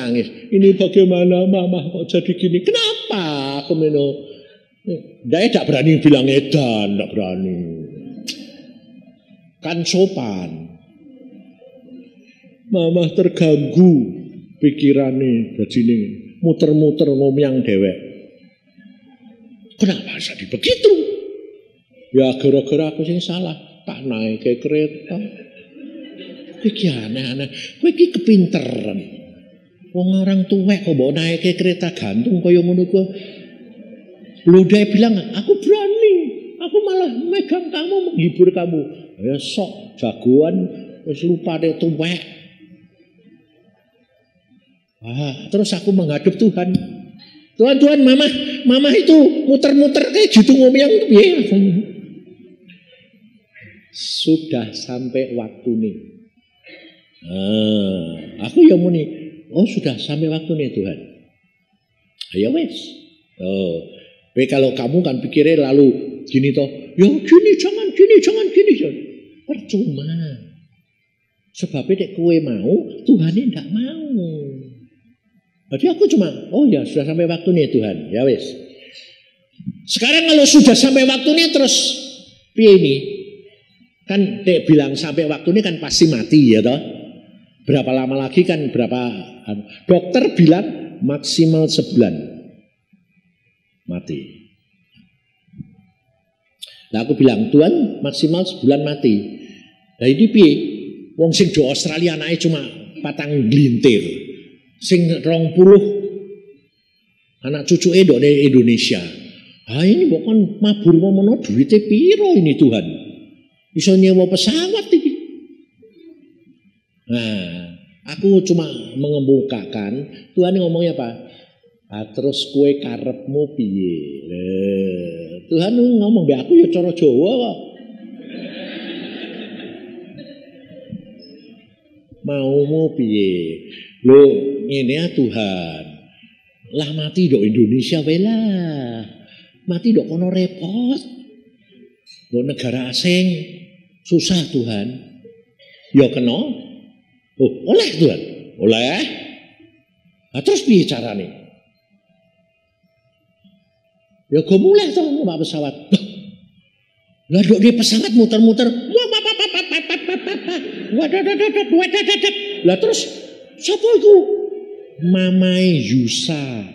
Speaker 1: Ini bagaimana mama kok jadi gini? Kenapa? Aku meno. Dia tidak berani bilang edan, tidak berani. Kan sopan. Mama terganggu pikirannya, jadi ini muter-muter ngomong dewek. Kenapa jadi begitu? Ya gara-gara aku sing salah, tak naik ke kereta. Iki aneh-aneh, kowe iki kepinteran. Wong orang tuwek kok mbok naik ke kereta gantung kaya ngono ku. Lho dia bilang, aku berani. Aku malah megang kamu, menghibur kamu. Ya sok jagoan wis lupa deh tuwek. Terus aku menghadap Tuhan. Tuhan, mama itu muter-muter kayak gitu ngomong itu piye? Sudah sampai waktu nih. Aku yang muni, oh sudah sampai waktu nih Tuhan. Ya wes. Kalau kamu kan pikirnya lalu gini toh, ya gini jangan gini. Percuma. Sebabnya dek kue mau, Tuhannya tidak mau. Jadi aku cuma, oh ya sudah sampai waktunya Tuhan, ya wes. Sekarang kalau sudah sampai waktunya terus piye ini? Kan dek bilang sampai waktunya kan pasti mati ya toh. Berapa lama lagi kan dokter bilang maksimal sebulan mati. Nah aku bilang Tuhan maksimal sebulan mati. Nah ini piye? Wong sing do Australia anake cuma 4 glintir. Sing 20 anak cucuke ndok Indonesia. Ini bukan mabur ngono duwite piro ini Tuhan. Iso nyewa pesawat iki. Nah, aku cuma mengemukakan Tuhan ngomongnya apa? Terus kue karepmu piye? Tuhan ngomong be aku ya cara Jawa kok. Maumu piye? Lho, ngene ya Tuhan. Lah mati dok Indonesia wae lah. Mati dok kono repot. Dok negara asing susah Tuhan. Ya kena. Oh, oleh Tuhan. Oleh. Nah, terus piye carane? Ya go mulai toh numpak pesawat. Lah dok dia pesawat muter-muter. Lah terus siapa itu? Mamai Yusa.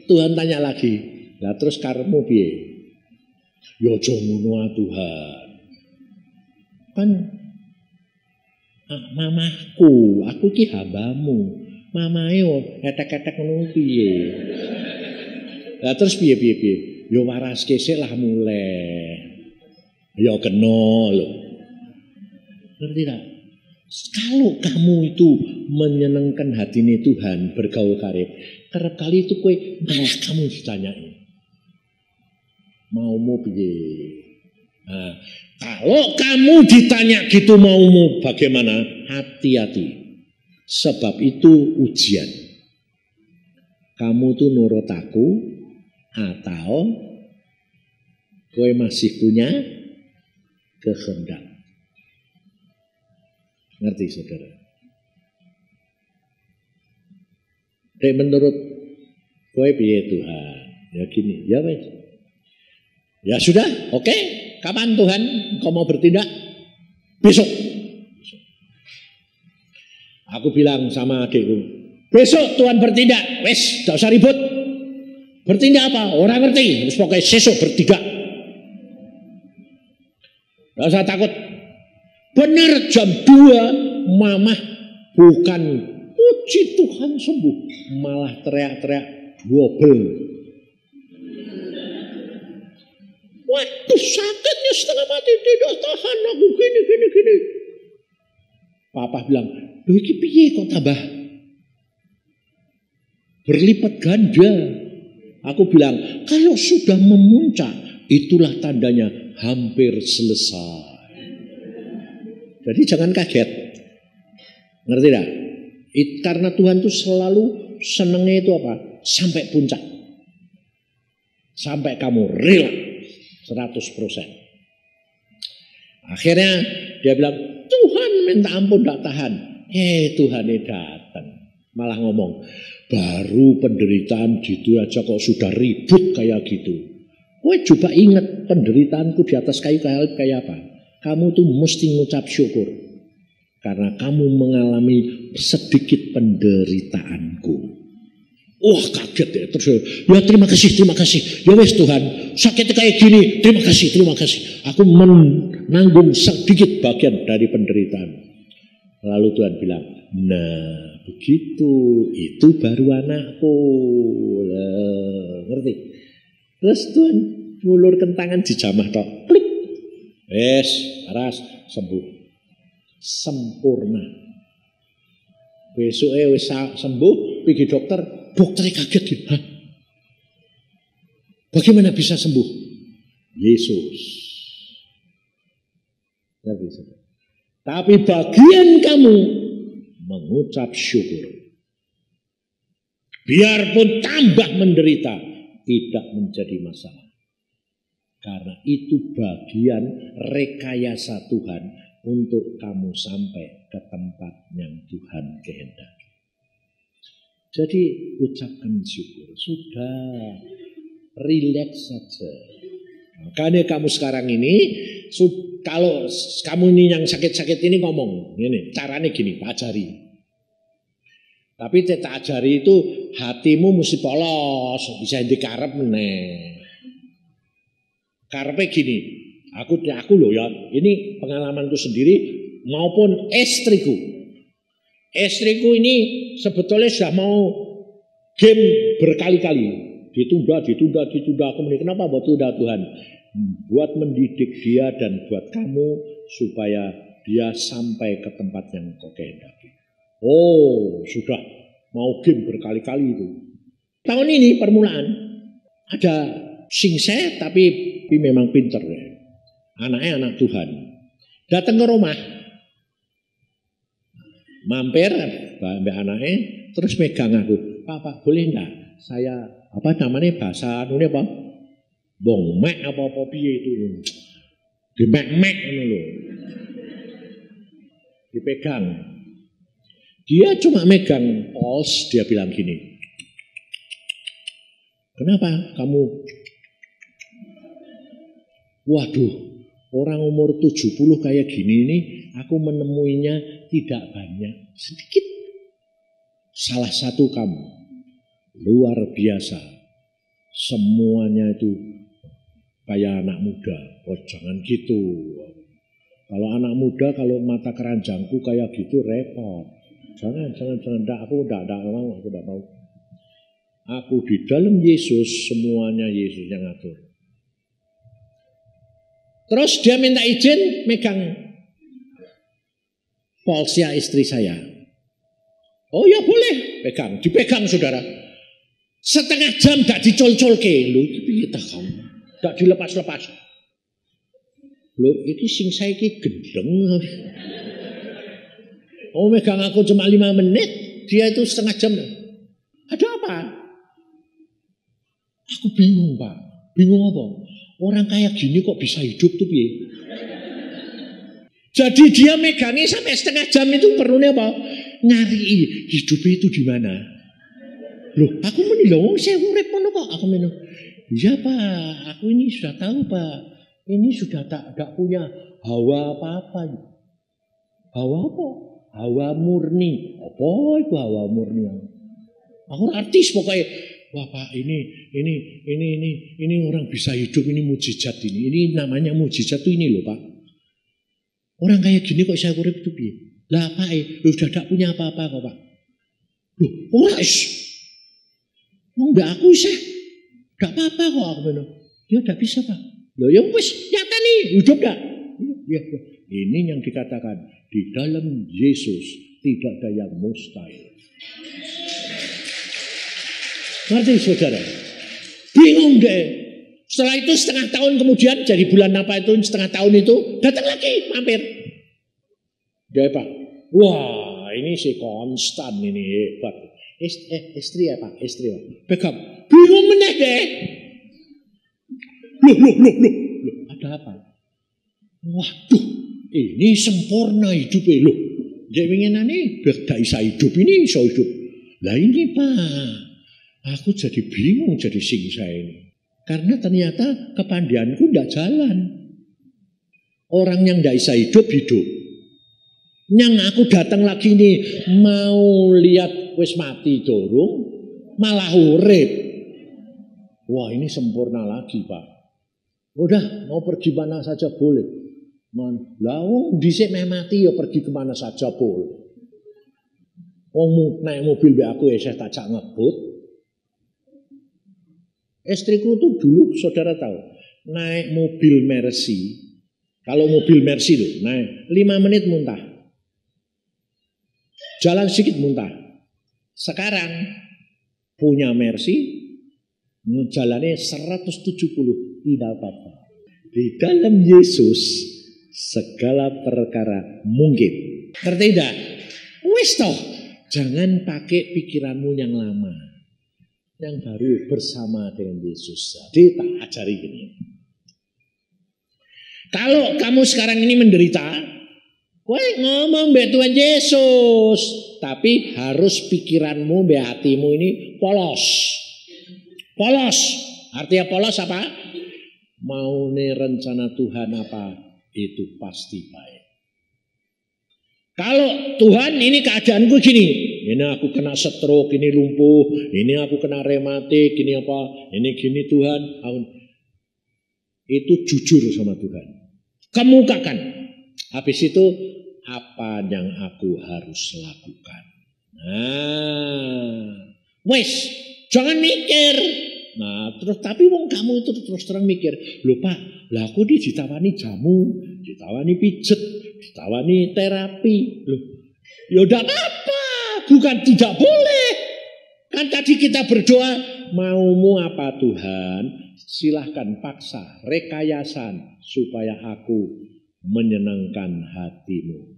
Speaker 1: Tuhan tanya lagi. Lah terus karepmu piye? Ya aja ngono Tuhan. Kan mamaku, aku ki hambamu. Mamae etek-etek ngono piye? Lah terus piye? Ya waraske sik lah mulai. Ya kena lho. Ngerti tak? Kalau kamu itu menyenangkan hatinya Tuhan, bergaul karib, kerap kali itu kue malah kamu ditanyain. Maumu piye? Nah, kalau kamu ditanya gitu maumu bagaimana? Hati-hati. Sebab itu ujian. Kamu tuh nurut aku atau kue masih punya kehendak. Ngerti saudara? Menurut kue piye Tuhan? Ya gini, ya wes. Ya sudah, oke. Kapan Tuhan kau mau bertindak? Besok. Aku bilang sama adikku, besok Tuhan bertindak. Wes, tak usah ribut. Bertindak apa? Orang ngerti. Terus pokoknya besok bertindak. Gak usah takut. Benar jam 2 mamah bukan puji Tuhan sembuh, malah teriak-teriak double. Waduh sakitnya setengah mati, tidak tahan aku gini. Papa bilang, loh iki piye kok tambah berlipat ganda. Aku bilang, kalau sudah memuncak itulah tandanya hampir selesai. Jadi jangan kaget. Ngerti tak? Karena Tuhan itu selalu senengnya itu apa? Sampai puncak. Sampai kamu rela 100%. Akhirnya dia bilang, Tuhan minta ampun tidak tahan. Tuhan datang. Malah ngomong, baru penderitaan gitu aja kok sudah ribut kayak gitu. Kowe coba ingat penderitaanku di atas kayu kayak apa. Kamu tuh mesti ngucap syukur. Karena kamu mengalami sedikit penderitaanku. Wah kaget ya. Terus ya terima kasih. Ya wes Tuhan, sakit kayak gini, terima kasih. Aku menanggung sedikit bagian dari penderitaan. Lalu Tuhan bilang, nah begitu, itu baru anakku. Ngerti? Terus Tuhan ngulurkan tangan dijamah tok. Klik. Wes, aras sembuh. Sempurna. Besoknya wes sembuh, pergi dokter. Dokternya kaget gitu. Hah? Bagaimana bisa sembuh? Yesus. Tapi bagian kamu mengucap syukur. Biarpun tambah menderita, tidak menjadi masalah. Karena itu bagian rekayasa Tuhan untuk kamu sampai ke tempat yang Tuhan kehendaki. Jadi ucapkan syukur. Sudah, rileks saja. Makanya kamu sekarang ini, kalau kamu ini yang sakit-sakit ini ngomong, ini caranya gini, tak ajari. Tapi tak ajari itu hatimu mesti polos, bisa dikarep meneh. Karepe gini, aku loh ya, ini pengalamanku sendiri maupun istriku. Istriku ini sebetulnya sudah mau game berkali-kali. Ditunda. Aku menikah. Kenapa buat tunda Tuhan? Buat mendidik dia dan buat kamu supaya dia sampai ke tempat yang kau kehendaki. Oh, sudah mau game berkali-kali itu. Tahun ini permulaan ada singse tapi memang pinter ya. Anaknya anak Tuhan. Datang ke rumah. Mampir mbak anaknya terus megang aku. Pak, boleh enggak? Saya apa namanya bahasa ini apa? Bongmek apa piye itu? Dimek-mek ngono lho. Dipegang. Dia cuma megang pos, dia bilang gini. Kenapa kamu? Waduh, orang umur 70 kayak gini nih, aku menemuinya tidak banyak, sedikit. Salah satu kamu, luar biasa. Semuanya itu kayak anak muda. Oh jangan gitu. Kalau anak muda, kalau mata keranjangku kayak gitu repot. Jangan. Aku tidak mau. Aku di dalam Yesus, semuanya Yesus yang ngatur. Terus dia minta izin megang polsnya istri saya. Oh ya boleh, pegang. Dipegang saudara. Setengah jam tidak dicol-colke. Loh, kita kamu. Tidak dilepas-lepas. Loh, ini sing saya ini gendeng. Oh megang aku cuma 5 menit. Dia itu setengah jam. Ada apa? Aku bingung Pak. Bingung apa? Orang kayak gini kok bisa hidup tuh piye? Jadi dia megangnya sampai setengah jam itu perlunya apa? Nyari hidupnya itu di mana? Loh, aku menilai, saya urip ngono kok. Aku menilai, iya Pak, aku ini sudah tahu Pak. Ini sudah tak punya hawa apa-apa. Hawa apa? Hawa murni. Apa itu hawa murni? Aku artis pokoknya. Wah Pak, ini orang bisa hidup, ini mujizat ini. Ini namanya mujizat tuh ini loh Pak. Orang kayak gini kok saya urip tuh piye? Lah Pak, lu sudah tak punya apa-apa kok Pak. Loh, ora mau mbak aku sih, gak apa-apa kok aku bilang. Ya gak bisa Pak. Loh ya wis nyata nih, hidup gak? Ya. Ini yang dikatakan di dalam Yesus tidak ada yang mustahil. Ngerti saudara? Bingung deh. Setelah itu setengah tahun kemudian, jadi bulan apa itu setengah tahun itu datang lagi mampir. Dia Pak, wah ini si konstan ini hebat. Istri ya Pak, istri Pak. Pegang, bingung meneh deh. Loh, ada apa? Waduh, Ini sempurna hidupnya loh. Dia winginane gak bisa hidup, ini iso hidup. Lah ini Pak, aku jadi bingung jadi sing saya ini. Karena ternyata kepandianku ndak jalan. Orang yang ndak bisa hidup, hidup. Yang aku datang lagi ini mau lihat wis mati dorong, malah urip. Wah ini sempurna lagi Pak. Udah mau pergi mana saja boleh. Lah dhisik meh mati ya pergi kemana saja boleh. Wong naik mobil be aku ya saya tak ngebut. Istriku tuh dulu saudara tahu naik mobil Mercy. Kalau mobil Mercy loh naik 5 menit muntah. Jalan sedikit muntah. Sekarang punya Mercy jalannya 170 tidak apa-apa. Di dalam Yesus segala perkara mungkin. Ngerti tidak? Wis toh, jangan pakai pikiranmu yang lama. Yang baru bersama dengan Yesus. Jadi tak ajari gini. Kalau kamu sekarang ini menderita, kowe ngomong mbek Tuhan Yesus, tapi harus pikiranmu, mbek hatimu ini polos. Polos. Artinya polos apa? Mau nih rencana Tuhan apa? Itu pasti baik. Kalau Tuhan ini keadaanku gini, ini aku kena stroke, ini lumpuh, ini aku kena rematik, ini apa, ini gini Tuhan, itu jujur sama Tuhan. Kemukakan. Habis itu apa yang aku harus lakukan. Nah, wes, jangan mikir. Nah, terus tapi wong kamu itu terus terang mikir, lho Pak, lah aku ditawani jamu, ditawani pijet, ditawani terapi. Loh, ya udah apa? Bukan tidak boleh. Kan tadi kita berdoa, maumu apa Tuhan? Silahkan paksa, rekayasan supaya aku menyenangkan hatimu.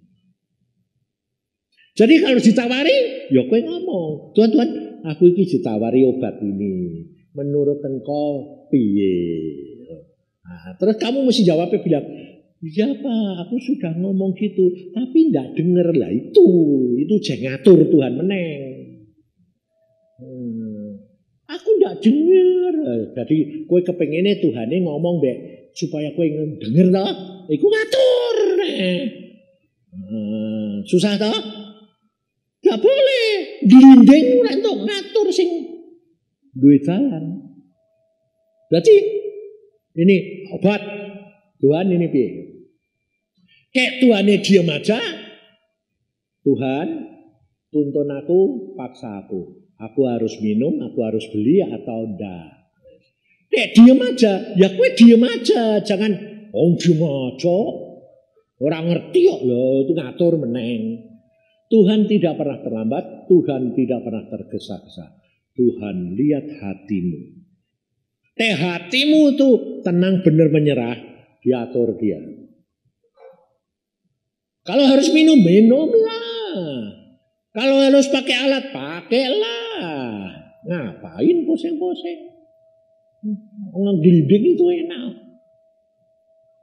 Speaker 1: Jadi kalau ditawari, ya kowe ngomong, Tuhan, aku ini ditawari obat ini. Menurut engkau piye? Nah, terus kamu mesti jawabnya bilang, iya Pak, aku sudah ngomong gitu, tapi ndak denger lah itu jangan ngatur Tuhan meneng. Aku ndak denger. Jadi kowe kepengine Tuhane ngomong mbek supaya kowe denger toh, iku ngatur. Susah toh? Gak boleh. Glinding ora entuk ngatur sing duwe dalan. Berarti ini obat Tuhan ini piye? Kayak Tuhannya diam aja. Tuhan tuntun aku, paksa aku. Aku harus minum, aku harus beli atau enggak. Kayak diam aja, ya kowe diam aja, jangan diam aja. Orang ngerti kok lho, itu ngatur meneng. Tuhan tidak pernah terlambat, Tuhan tidak pernah tergesa-gesa. Tuhan lihat hatimu. Hatimu tuh tenang benar menyerah, diatur dia. Kalau harus minum, minumlah. Kalau harus pakai alat, pakailah. Ngapain pusing-pusing? Ngegliding itu enak.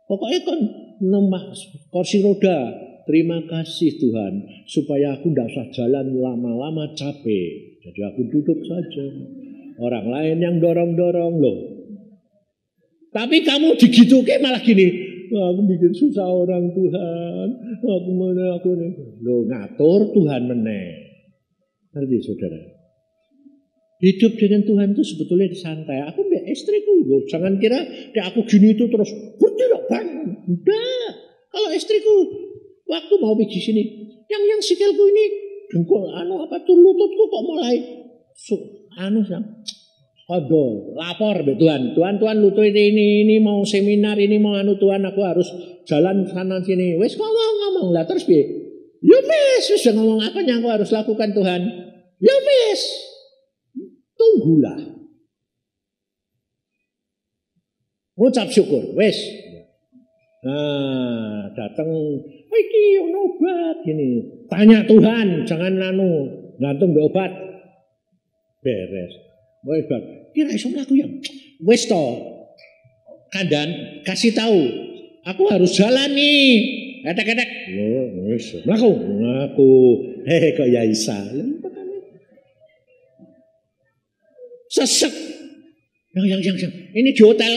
Speaker 1: Pokoknya kan numpak kursi roda. Terima kasih Tuhan, supaya aku tidak usah jalan lama-lama capek. Jadi aku duduk saja. Orang lain yang dorong-dorong loh. Tapi kamu digituke malah gini, aku bikin susah orang Tuhan. Aku nih. Loh ngatur Tuhan meneh. Ngerti saudara? Hidup dengan Tuhan itu sebetulnya santai. Aku mbak istriku loh. Jangan kira aku gini itu terus bertindak bangun. Enggak. Kalau istriku waktu mau pergi sini, yang sikilku ini dengkul lututku kok mulai kodo lapor be Tuhan lutut ini mau seminar, ini mau Tuhan, aku harus jalan sana sini. Wes ngomong lah terus piye? Ya wes sudah ngomong apa yang aku harus lakukan Tuhan? Ya wes tunggulah, ucap syukur wes. Nah, datang iki obat gini. Tanya Tuhan, jangan gantung be obat. Beres. Wes bab, kira iso mlaku ya. Wes to. Kandan kasih tahu, aku harus jalani etek-etek. Wis, mlaku. Kok ya isa. Sesek. Yang. Ini di hotel.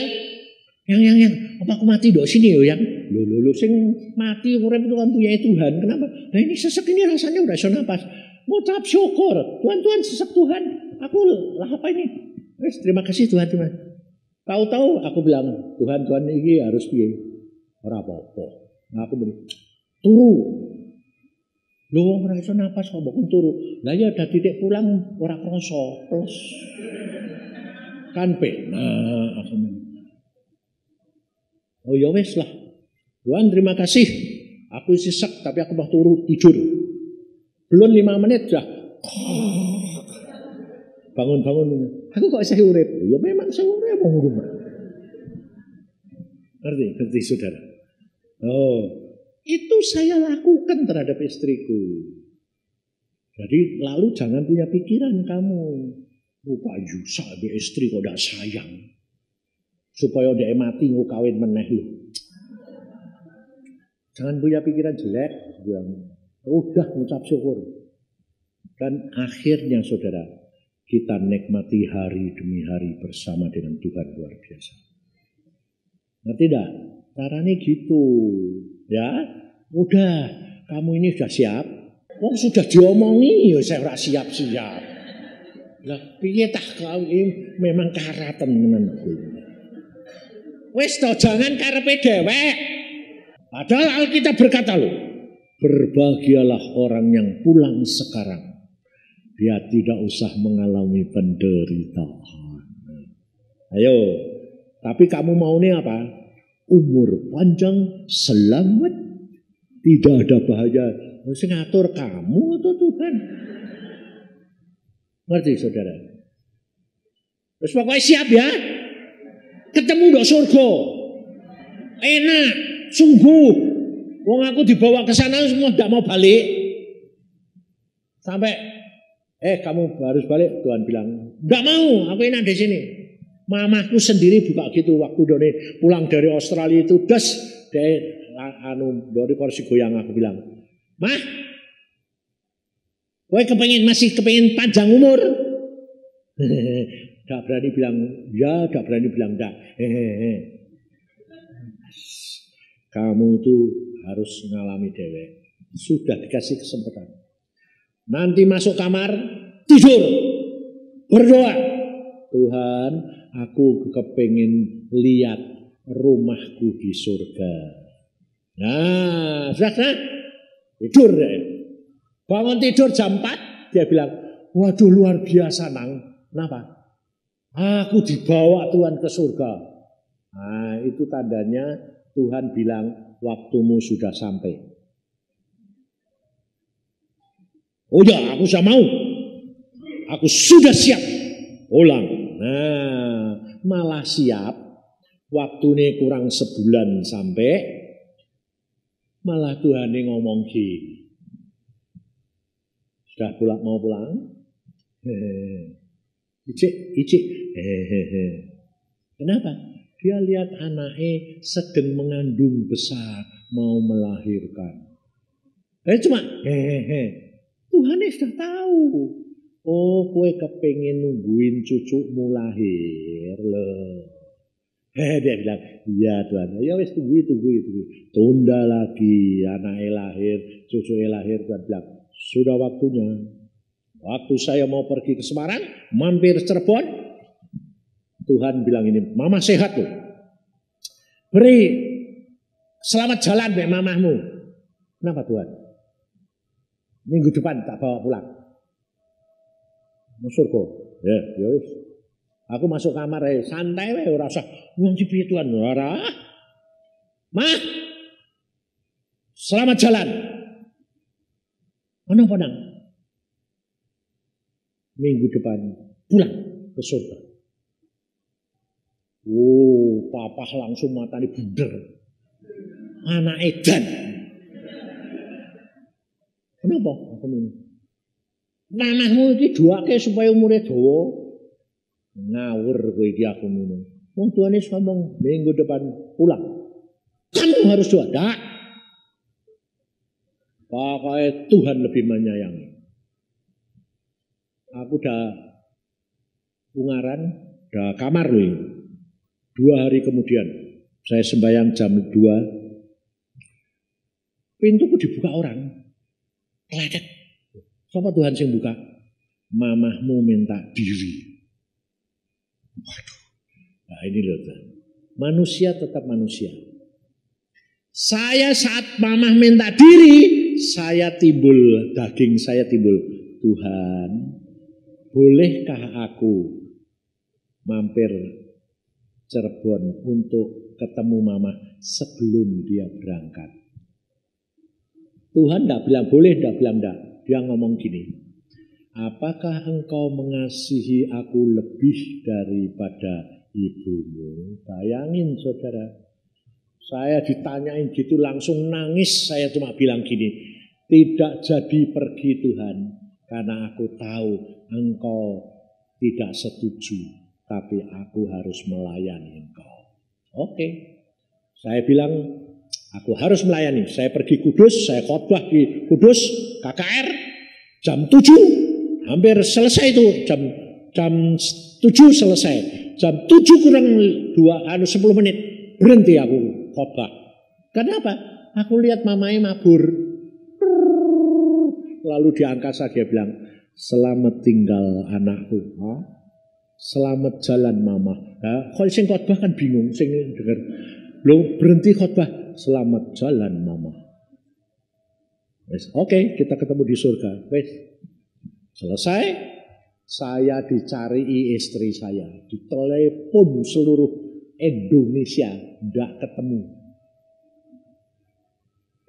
Speaker 1: Yang. Apa aku mati dok sini yo yang? Lho sing mati urip itu kan punya Tuhan. Kenapa? Nah ini sesek ini rasanya udah iso napas. Ngucap syukur. Tuhan sesek Tuhan. Aku lah apa ini? Wes terima kasih Tuhan. Tahu-tahu aku bilang Tuhan ini harus piye? Ora apa-apa. Nah aku bilang turu. Lho wong ora iso napas kok mbok turu. Lah ya dadi titik pulang ora krasa. Terus kan penak aku bilang. Oh ya wes lah. Tuhan terima kasih. Aku sesek tapi aku mau turu tidur. Belum 5 menit dah. Bangun. Aku kok saya urip. Ya memang saya urip wong rumah. Ngerti saudara. Oh, itu saya lakukan terhadap istriku. Jadi lalu jangan punya pikiran kamu. Pak Yusa be istri kok ndak sayang. Supaya dia mati nggak kawin meneh lho. Jangan punya pikiran jelek, bilang udah ngucap syukur. Dan akhirnya saudara, kita nikmati hari demi hari bersama dengan Tuhan luar biasa. Ngerti dah? Caranya gitu, ya. Udah, kamu ini sudah siap. Wong sudah diomongi, ya saya ora siap-siap. Lah piye tah kau ini memang karatan tenan. Wis to jangan karepe dhewek. Padahal Alkitab berkata loh, berbahagialah orang yang pulang sekarang. Dia tidak usah mengalami penderitaan. Ayo, tapi kamu maunya apa? Umur panjang, selamat, tidak ada bahaya. Sing ngatur kamu atau Tuhan? Ngerti saudara? Terus pokoknya siap ya. Ketemu dok surga, enak, sungguh. Wong aku dibawa ke sana semua tidak mau balik. Sampai, kamu harus balik. Tuhan bilang, tidak mau, aku enak di sini. Mamaku sendiri buka gitu waktu Doni pulang dari Australia itu, dari kursi goyang aku bilang, Mah, kowe masih kepengen panjang umur? Gak berani bilang ya, gak berani bilang enggak. Kamu tuh harus ngalami dewek. Sudah dikasih kesempatan. Nanti masuk kamar, tidur, berdoa. Tuhan, aku kepengen lihat rumahku di surga. Nah, sudah tidur deh. Bangun tidur jam 4, dia bilang, waduh luar biasa nang. Kenapa? Aku dibawa Tuhan ke surga. Nah, itu tandanya Tuhan bilang waktumu sudah sampai. Oh ya, aku sudah mau. Aku sudah siap. Ulang. Nah, malah siap. Waktunya kurang sebulan sampai. Malah Tuhan ngomong gini. Sudah mau pulang? Icik. Kenapa? Dia lihat anaknya sedang mengandung besar, mau melahirkan. Cuma Tuhan sudah tahu. Oh, kowe kepengen nungguin cucumu lahir loh. Dia bilang, iya Tuhan. Ya wis tunggu. Tunda lagi anaknya lahir, cucunya lahir. Tuhan bilang, sudah waktunya. Waktu saya mau pergi ke Semarang, mampir Cirebon, Tuhan bilang ini, mama sehat loh. Beri selamat jalan be mamahmu. Kenapa Tuhan? Minggu depan tak bawa pulang. Masuk kok. Ya wis. Aku masuk kamar santai wae ora usah nganti piye Tuhan ora. Mah. Selamat jalan. Mana padang? Minggu depan pulang ke surga. Oh, papa langsung matanya bunder. Anak edan. Kenapa? Aku ini. Mamahmu iki doake supaya umure dawa. Ngawur kowe iki aku ngono. Wong tuane ngomong minggu depan pulang. Kamu harus doa. Dak. Pokoknya Tuhan lebih menyayangi. Aku udah Ungaran, udah kamar loh ini. 2 hari kemudian, saya sembahyang jam 2. Pintuku dibuka orang. Kletek. Siapa Tuhan yang buka? Mamahmu minta diri. Waduh. Nah ini loh. Manusia tetap manusia. Saya saat mamah minta diri, saya timbul, daging saya timbul. Tuhan, bolehkah aku mampir Cirebon untuk ketemu mama sebelum dia berangkat? Tuhan tidak bilang boleh, tidak bilang tidak. Dia ngomong gini, apakah engkau mengasihi aku lebih daripada ibumu? Bayangin saudara, saya ditanyain gitu langsung nangis. Saya cuma bilang gini, tidak jadi pergi Tuhan, karena aku tahu engkau tidak setuju, tapi aku harus melayani engkau. Oke. Saya bilang, aku harus melayani. Saya pergi Kudus, saya khotbah di Kudus, KKR, jam 7, hampir selesai itu, jam 7 selesai. Jam 7 kurang 10 menit, berhenti aku khotbah. Kenapa? Aku lihat mamanya mabur. Lalu di angkasa dia bilang, selamat tinggal anakku. Selamat jalan mama. Kalau sing khotbah kan bingung, sing dengar. Lo berhenti khotbah, selamat jalan mama. Oke, kita ketemu di surga. Selesai, saya dicari istri saya, ditelepon seluruh Indonesia, tidak ketemu.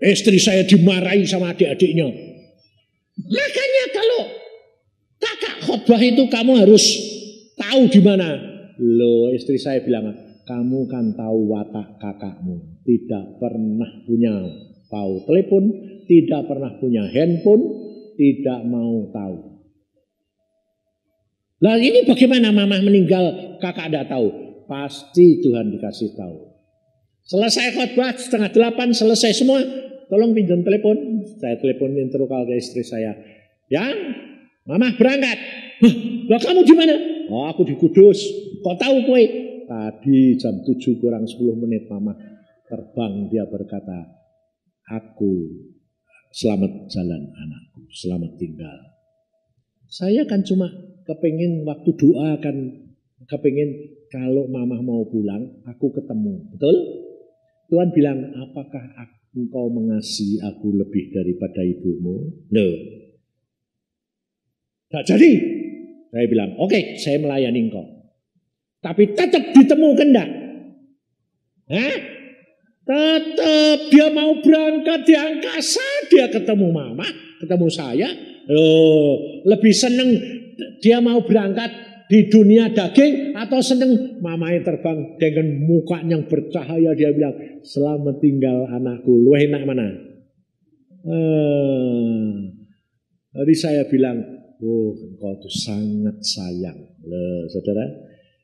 Speaker 1: Istri saya dimarahi sama adik-adiknya. Makanya kalau kakak khotbah itu kamu harus tahu di mana. Loh, istri saya bilang, kamu kan tahu watak kakakmu, tidak pernah punya tahu telepon, tidak pernah punya handphone, tidak mau tahu. Lah ini bagaimana mama meninggal kakak tidak tahu? Pasti Tuhan dikasih tahu. Selesai khotbah 7:30 selesai semua. Tolong pinjam telepon. Saya teleponin terus ke istri saya. Yang mama berangkat. Lah kamu di mana? Oh aku di Kudus. Kok tahu kowe? Tadi jam 7 kurang 10 menit mama terbang. Dia berkata, aku selamat jalan anakku, selamat tinggal. Saya kan cuma kepingin waktu doa kan kepingin kalau mama mau pulang aku ketemu. Betul? Tuhan bilang, apakah engkau mengasihi aku lebih daripada ibumu? Loh. Tak jadi. Saya bilang, oke, saya melayani engkau. Tapi tetap ditemukan enggak? Tetap dia mau berangkat di angkasa, dia ketemu mama, ketemu saya. Loh, lebih seneng dia mau berangkat di dunia daging atau seneng mamanya terbang dengan muka yang bercahaya, dia bilang, selamat tinggal anakku. Lu enak mana? Jadi saya bilang, oh engkau itu sangat sayang. Loh, saudara.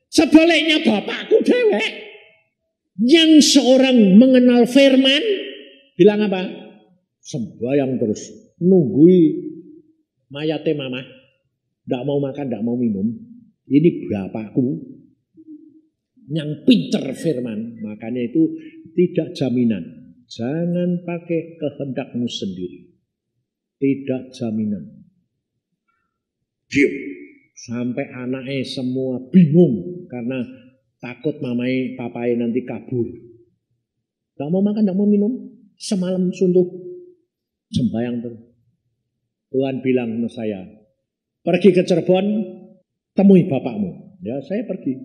Speaker 1: Sebaliknya bapakku dewek yang seorang mengenal firman bilang apa? Sembahyang terus, nunggui mayate mama, tidak mau makan, tidak mau minum. Ini bapakku yang pinter firman, makanya itu tidak jaminan. Jangan pakai kehendakmu sendiri, tidak jaminan. Diam. Sampai anaknya semua bingung karena takut mamai papai nanti kabur. Gak mau makan, gak mau minum. Semalam suntuk sembahyang terus. Tuhan bilang sama saya, pergi ke Cirebon, temui bapakmu. Ya saya pergi.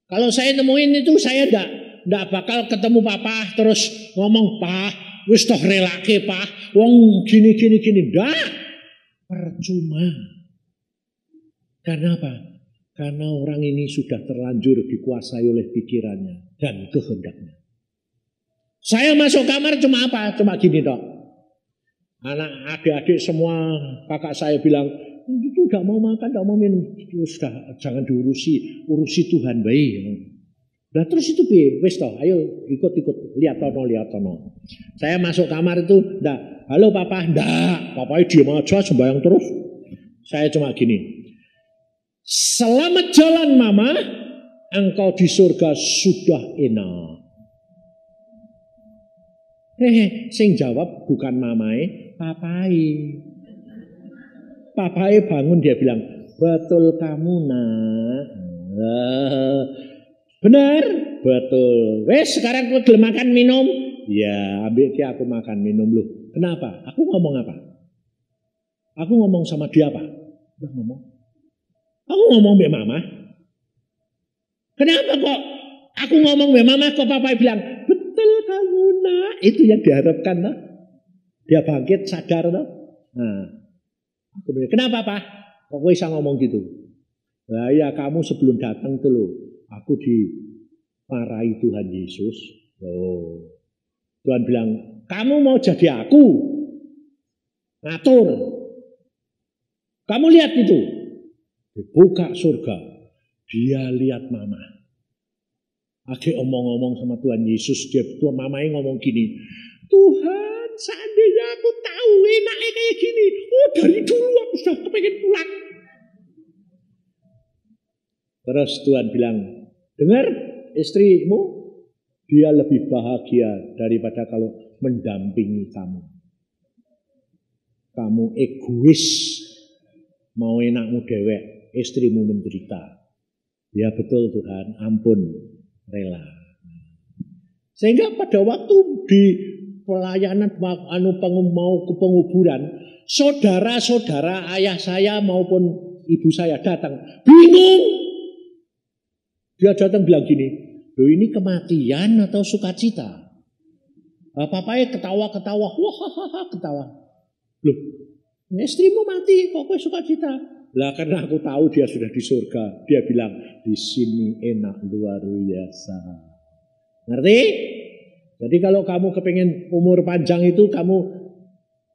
Speaker 1: Kalau saya temuin itu saya ndak bakal ketemu papa terus ngomong, "Pak, wis toh relake, Pak. Wong gini. Ndak. Percuma. Karena apa? Karena orang ini sudah terlanjur dikuasai oleh pikirannya dan kehendaknya. Saya masuk kamar cuma apa? Cuma gini dok. Anak adik-adik semua kakak saya bilang, itu gak mau makan, gak mau minum. Sudah jangan diurusi, urusi Tuhan baik. Nah terus itu wis toh, ayo ikut-ikut, lihat tono. Saya masuk kamar itu, ndak, halo papa, ndak, papanya diam aja sembahyang terus. Saya cuma gini, selamat jalan mama, engkau di surga sudah enak. Sing jawab bukan mamae, papai. Papai bangun dia bilang, betul kamu nak. Benar, betul. Wes sekarang aku gelem makan minum. Ya, ambil ki aku makan minum loh. Kenapa? Aku ngomong apa? Aku ngomong sama dia apa? Udah ngomong. Aku ngomong be mama. Kenapa kok aku ngomong be mama kok papa bilang, betul kamu nak. Itu yang diharapkan lah. Dia bangkit sadar lah. Nah, aku bilang, kenapa Pak? Kok bisa ngomong gitu? Nah ya kamu sebelum datang tuh loh, aku dimarahi Tuhan Yesus. Loh. Tuhan bilang, kamu mau jadi aku? Ngatur. Kamu lihat itu. Dibuka surga. Dia lihat mama. Akhir omong-omong sama Tuhan Yesus. Tuhan mamanya ngomong gini. Tuhan, seandainya aku tahu enaknya kayak gini. Oh dari dulu aku sudah kepengen pulang. Terus Tuhan bilang, dengar istrimu. Dia lebih bahagia daripada kalau mendampingi kamu. Kamu egois. Mau enakmu dewek. Istrimu menderita. Ya betul Tuhan, ampun. Rela. Sehingga pada waktu di pelayanan mau ke penguburan, saudara-saudara ayah saya maupun ibu saya datang, bingung. Dia datang bilang gini, loh ini kematian atau sukacita? Papanya ketawa-ketawa, wah ketawa. Loh, istrimu mati kok sukacita? Lah karena aku tahu dia sudah di surga. Dia bilang, di sini enak luar biasa. Ngerti? Jadi kalau kamu kepengen umur panjang itu kamu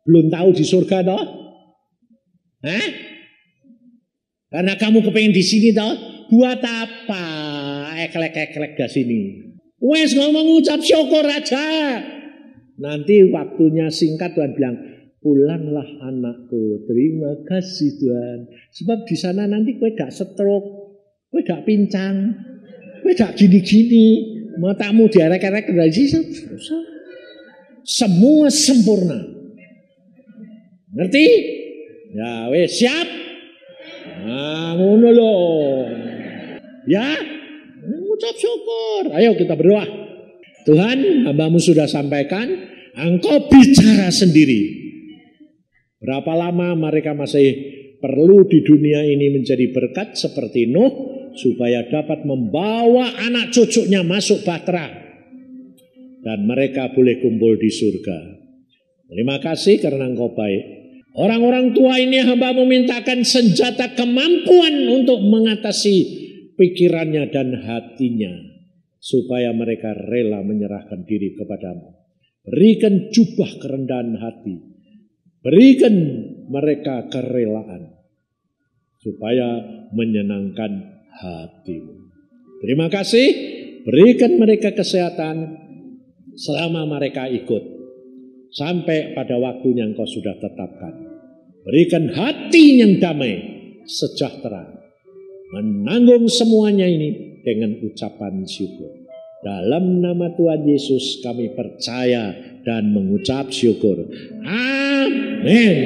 Speaker 1: belum tahu di surga toh? Hah? Karena kamu kepengen di sini toh? Buat apa? Eklek-eklek ke sini. Wes ngomong ucap syukur aja. Nanti waktunya singkat Tuhan bilang, pulanglah anakku, terima kasih Tuhan. Sebab di sana nanti kowe gak stroke, kowe gak pincang, kowe gak gini-gini, matamu diarek-arek dari sini. Semua sempurna. Ngerti? Ya wes siap. Nah, ngono lho. Ya, ucap syukur. Ayo kita berdoa. Tuhan, hambamu sudah sampaikan, engkau bicara sendiri. Berapa lama mereka masih perlu di dunia ini menjadi berkat seperti Nuh, supaya dapat membawa anak cucunya masuk bahtera. Dan mereka boleh kumpul di surga. Terima kasih karena engkau baik. Orang-orang tua ini hamba memintakan senjata kemampuan untuk mengatasi pikirannya dan hatinya. Supaya mereka rela menyerahkan diri kepadamu. Berikan jubah kerendahan hati. Berikan mereka kerelaan. Supaya menyenangkan hatimu. Terima kasih. Berikan mereka kesehatan selama mereka ikut. Sampai pada waktunya engkau sudah tetapkan. Berikan hati yang damai, sejahtera. Menanggung semuanya ini dengan ucapan syukur. Dalam nama Tuhan Yesus kami percaya dan mengucap syukur. Amin.